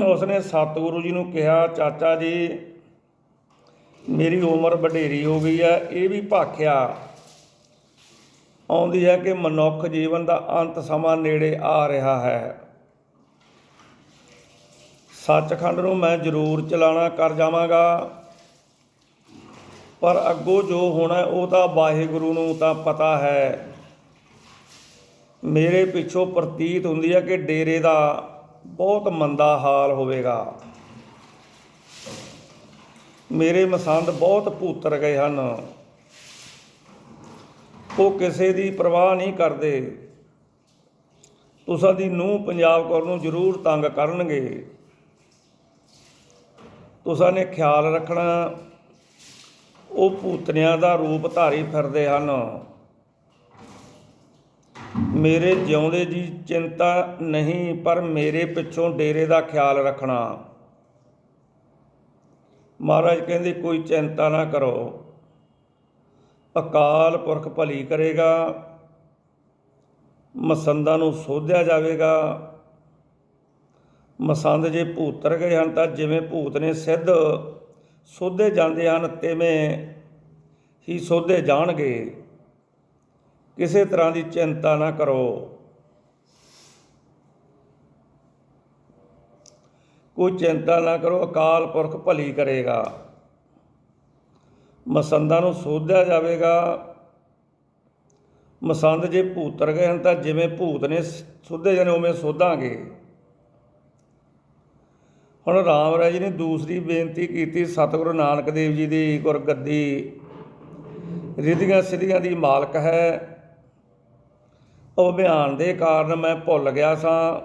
ਉਸਨੇ ਸਤਿਗੁਰੂ ਜੀ ਨੂੰ ਕਿਹਾ, ਚਾਚਾ ਜੀ ਮੇਰੀ ਉਮਰ ਵਡੇਰੀ ਹੋ ਗਈ ਹੈ। ਇਹ ਵੀ ਭਾਖਿਆ ਆਉਂਦੀ ਹੈ ਕਿ ਮਨੁੱਖ ਜੀਵਨ ਦਾ ਅੰਤ ਸਮਾਂ ਨੇੜੇ ਆ ਰਿਹਾ ਹੈ। ਸੱਚਖੰਡ ਨੂੰ ਮੈਂ ਜ਼ਰੂਰ ਚਲਾਣਾ ਕਰ ਜਾਵਾਂਗਾ, ਪਰ ਅੱਗੋਂ ਜੋ ਹੋਣਾ ਉਹ ਤਾਂ ਵਾਹਿਗੁਰੂ ਨੂੰ ਤਾਂ ਪਤਾ ਹੈ। ਮੇਰੇ ਪਿੱਛੋਂ ਪ੍ਰਤੀਤ ਹੁੰਦੀ ਹੈ ਕਿ ਡੇਰੇ ਦਾ ਬਹੁਤ ਮੰਦਾ ਹਾਲ ਹੋਵੇਗਾ। ਮੇਰੇ ਮਸੰਦ ਬਹੁਤ ਭੂਤਰ ਗਏ ਹਨ, ਉਹ ਕਿਸੇ ਦੀ ਪਰਵਾਹ ਨਹੀਂ ਕਰਦੇ। ਤੁਸਾਂ ਦੀ ਨੂੰਹ ਪੰਜਾਬ ਕੌਰ ਨੂੰ ਜ਼ਰੂਰ ਤੰਗ ਕਰਨਗੇ। ਤੁਸਾਂ ਨੇ ਖਿਆਲ ਰੱਖਣਾ, ਉਹ ਭੂਤਨਿਆਂ ਦਾ ਰੂਪ ਧਾਰੀ ਫਿਰਦੇ ਹਨ। ਮੇਰੇ ਜਿਉਂਦੇ ਜੀ ਚਿੰਤਾ ਨਹੀਂ, ਪਰ ਮੇਰੇ ਪਿੱਛੋਂ ਡੇਰੇ ਦਾ ਖਿਆਲ ਰੱਖਣਾ। ਮਹਾਰਾਜ ਕਹਿੰਦੇ ਕੋਈ ਚਿੰਤਾ ਨਾ ਕਰੋ, ਅਕਾਲ ਪੁਰਖ ਭਲੀ ਕਰੇਗਾ। ਮਸੰਦਾਂ ਨੂੰ ਸੋਧਿਆ ਜਾਵੇਗਾ। ਮਸੰਦ ਜੇ ਭੂਤਰ ਗਏ ਹਨ ਤਾਂ ਜਿਵੇਂ ਭੂਤ ਨੇ ਸਿੱਧ ਸੋਧੇ ਜਾਂਦੇ ਹਨ, ਤਿਵੇਂ ਹੀ ਸੋਧੇ ਜਾਣਗੇ। ਕਿਸੇ ਤਰ੍ਹਾਂ ਦੀ ਚਿੰਤਾ ਨਾ ਕਰੋ। ਕੋਈ ਚਿੰਤਾ ਨਾ ਕਰੋ, ਅਕਾਲ ਪੁਰਖ ਭਲੀ ਕਰੇਗਾ। ਮਸੰਦਾਂ ਨੂੰ ਸੋਧਿਆ ਜਾਵੇਗਾ। ਮਸੰਦ ਜੇ ਭੂਤਰ ਗਏ ਹਨ ਤਾਂ ਜਿਵੇਂ ਭੂਤ ਨੇ ਸੋਧੇ ਜਾਣੇ ਉਵੇਂ ਸੋਧਾਂਗੇ। ਹੁਣ ਰਾਮ ਰਾਏ ਜੀ ਨੇ ਦੂਸਰੀ ਬੇਨਤੀ ਕੀਤੀ, ਸਤਿਗੁਰੂ ਨਾਨਕ ਦੇਵ ਜੀ ਦੀ ਗੁਰਗੱਦੀ ਰਿੱਧੀਆਂ ਸਿੱਧੀਆਂ ਦੀ ਮਾਲਕ ਹੈ। ਅਭਿਆਨ ਦੇ ਕਾਰਨ ਮੈਂ ਭੁੱਲ ਗਿਆ ਸਾਂ।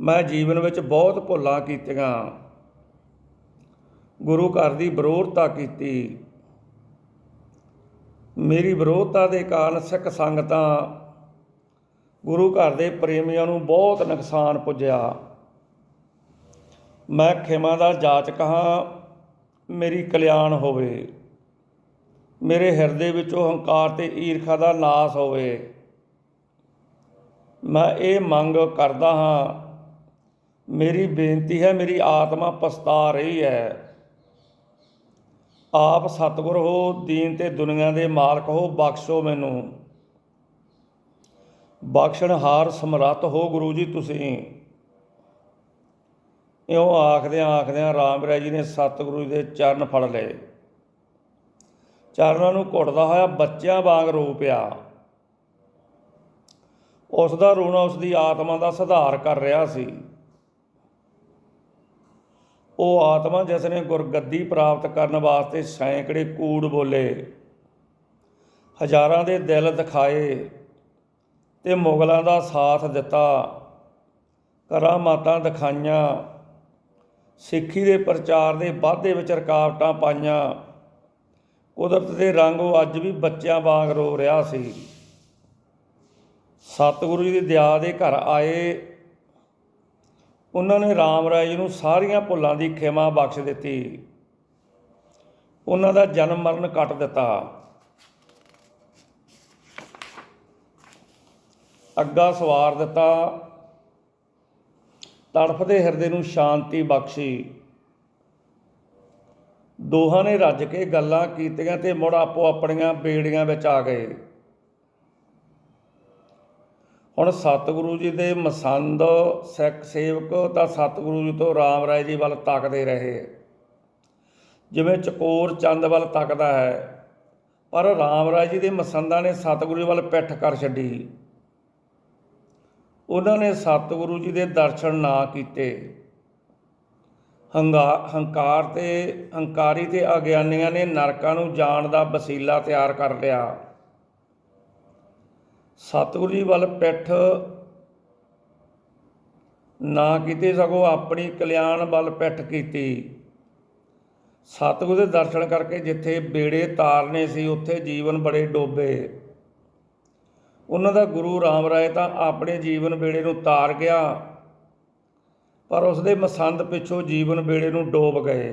ਮੈਂ ਜੀਵਨ ਵਿੱਚ ਬਹੁਤ ਭੁੱਲਾਂ ਕੀਤੀਆਂ, ਗੁਰੂ ਘਰ ਦੀ ਵਿਰੋਧਤਾ ਕੀਤੀ। ਮੇਰੀ ਵਿਰੋਧਤਾ ਦੇ ਕਾਰਨ ਸਿੱਖ ਸੰਗਤਾਂ, ਗੁਰੂ ਘਰ ਦੇ ਪ੍ਰੇਮੀਆਂ ਨੂੰ ਬਹੁਤ ਨੁਕਸਾਨ ਪੁੱਜਿਆ। ਮੈਂ ਖਿਮਾ ਦਾ ਜਾਚਕ ਹਾਂ, ਮੇਰੀ ਕਲਿਆਣ ਹੋਵੇ। ਮੇਰੇ ਹਿਰਦੇ ਵਿੱਚੋਂ ਹੰਕਾਰ ਤੇ ਈਰਖਾ ਦਾ ਨਾਸ ਹੋਵੇ। ਮੈਂ ਇਹ ਮੰਗ ਕਰਦਾ ਹਾਂ। ਮੇਰੀ ਬੇਨਤੀ ਹੈ, ਮੇਰੀ ਆਤਮਾ ਪਛਤਾ ਰਹੀ ਹੈ। ਆਪ ਸਤਿਗੁਰ ਹੋ, ਦੀਨ ਤੇ ਦੁਨੀਆ ਦੇ ਮਾਲਕ ਹੋ, ਬਖਸ਼ੋ ਮੈਨੂੰ। ਬਖਸ਼ਣਹਾਰ ਸਮਰੱਥ ਹੋ ਗੁਰੂ ਜੀ ਤੁਸੀਂ। ਇਉਂ ਆਖਦਿਆਂ ਰਾਮ ਰਾਏ ਜੀ ਨੇ ਸਤਿਗੁਰੂ ਦੇ ਚਰਨ ਫੜ ਲਏ। ਚਰਨਾਂ ਨੂੰ ਘੁੱਟਦਾ ਹੋਇਆ ਬੱਚਿਆਂ ਵਾਂਗ ਰੋ ਪਿਆ। ਉਸ ਦਾ ਰੋਣਾ ਉਸ ਦੀ ਆਤਮਾ ਦਾ ਸੁਧਾਰ ਕਰ ਰਿਹਾ ਸੀ। ਉਹ ਆਤਮਾ ਜਿਸ ਨੇ ਗੁਰਗੱਦੀ ਪ੍ਰਾਪਤ ਕਰਨ ਵਾਸਤੇ ਸੈਂਕੜੇ ਕੂੜ ਬੋਲੇ, ਹਜ਼ਾਰਾਂ ਦੇ ਦਿਲ ਦਿਖਾਏ ਤੇ ਮੁਗਲਾਂ ਦਾ ਸਾਥ ਦਿੱਤਾ, ਕਰਾਮਾਤਾਂ ਦਿਖਾਈਆਂ, ਸਿੱਖੀ ਦੇ ਪ੍ਰਚਾਰ ਦੇ ਵਾਧੇ ਵਿੱਚ ਰੁਕਾਵਟਾਂ ਪਾਈਆਂ। ਕੁਦਰਤ ਦੇ ਰੰਗ ਉਹ ਅੱਜ ਵੀ ਬੱਚਿਆਂ ਵਾਂਗ ਰੋ ਰਿਹਾ ਸੀ। ਸਤਿਗੁਰੂ ਜੀ ਦੀ ਦਇਆ ਦੇ ਘਰ ਆਏ। ਉਹਨਾਂ ਨੇ ਰਾਮ ਰਾਏ ਜੀ ਨੂੰ ਸਾਰੀਆਂ ਭੁੱਲਾਂ ਦੀ ਖਿਮਾ ਬਖਸ਼ ਦਿੱਤੀ। ਉਹਨਾਂ ਦਾ ਜਨਮ ਮਰਨ ਕੱਟ ਦਿੱਤਾ। ਅੱਗਾ ਸਵਾਰ ਦਿੱਤਾ। ਤੜਫਦੇ ਹਿਰਦੇ ਨੂੰ ਸ਼ਾਂਤੀ ਬਖਸ਼ੀ। ਦੋਹਾਂ ਨੇ ਰੱਜ ਕੇ ਗੱਲਾਂ ਕੀਤੀਆਂ ਤੇ ਮੁੜ ਆਪੋ ਆਪਣੀਆਂ ਬੇੜੀਆਂ ਵਿੱਚ ਆ ਗਏ। ਹੁਣ ਸਤਿਗੁਰੂ ਜੀ ਦੇ ਮਸੰਦ ਸਿੱਖ ਸੇਵਕ ਤਾਂ ਸਤਿਗੁਰੂ ਜੀ ਤੋਂ ਰਾਮ ਰਾਏ ਜੀ ਵੱਲ ਤੱਕਦੇ ਰਹੇ, ਜਿਵੇਂ ਚਕੋਰ ਚੰਦ ਵੱਲ ਤੱਕਦਾ ਹੈ। ਪਰ ਰਾਮ ਰਾਏ ਜੀ ਦੇ ਮਸੰਦਾਂ ਨੇ ਸਤਿਗੁਰੂ ਜੀ ਵੱਲ ਪਿੱਠ ਕਰ ਛੱਡੀ। ਉਹਨਾਂ ਨੇ ਸਤਿਗੁਰੂ ਜੀ ਦੇ ਦਰਸ਼ਨ ਨਾ ਕੀਤੇ। ਹੰਕਾਰੀ ਤੇ ਅਗਿਆਨੀਆਂ ਨੇ ਨਰਕਾਂ ਨੂੰ ਜਾਣ ਦਾ ਵਸੀਲਾ ਤਿਆਰ ਕਰ ਲਿਆ। ਸਤਿਗੁਰੂ ਜੀ ਵੱਲ ਪਿੱਠ ਨਾ ਕੀਤੀ, ਸਗੋਂ ਆਪਣੀ ਕਲਿਆਣ ਵੱਲ ਪਿੱਠ ਕੀਤੀ। ਸਤਿਗੁਰੂ ਦੇ ਦਰਸ਼ਨ ਕਰਕੇ ਜਿੱਥੇ ਬੇੜੇ ਤਾਰਨੇ ਸੀ ਉੱਥੇ ਜੀਵਨ ਬੜੇ ਡੋਬੇ। ਉਹਨਾਂ ਦਾ ਗੁਰੂ ਰਾਮ ਰਾਏ ਤਾਂ ਆਪਣੇ ਜੀਵਨ ਬੇੜੇ ਨੂੰ ਤਾਰ ਗਿਆ, ਪਰ ਉਸਦੇ ਮਸੰਦ ਪਿੱਛੋਂ ਜੀਵਨ ਬੇੜੇ ਨੂੰ ਡੋਬ ਗਏ।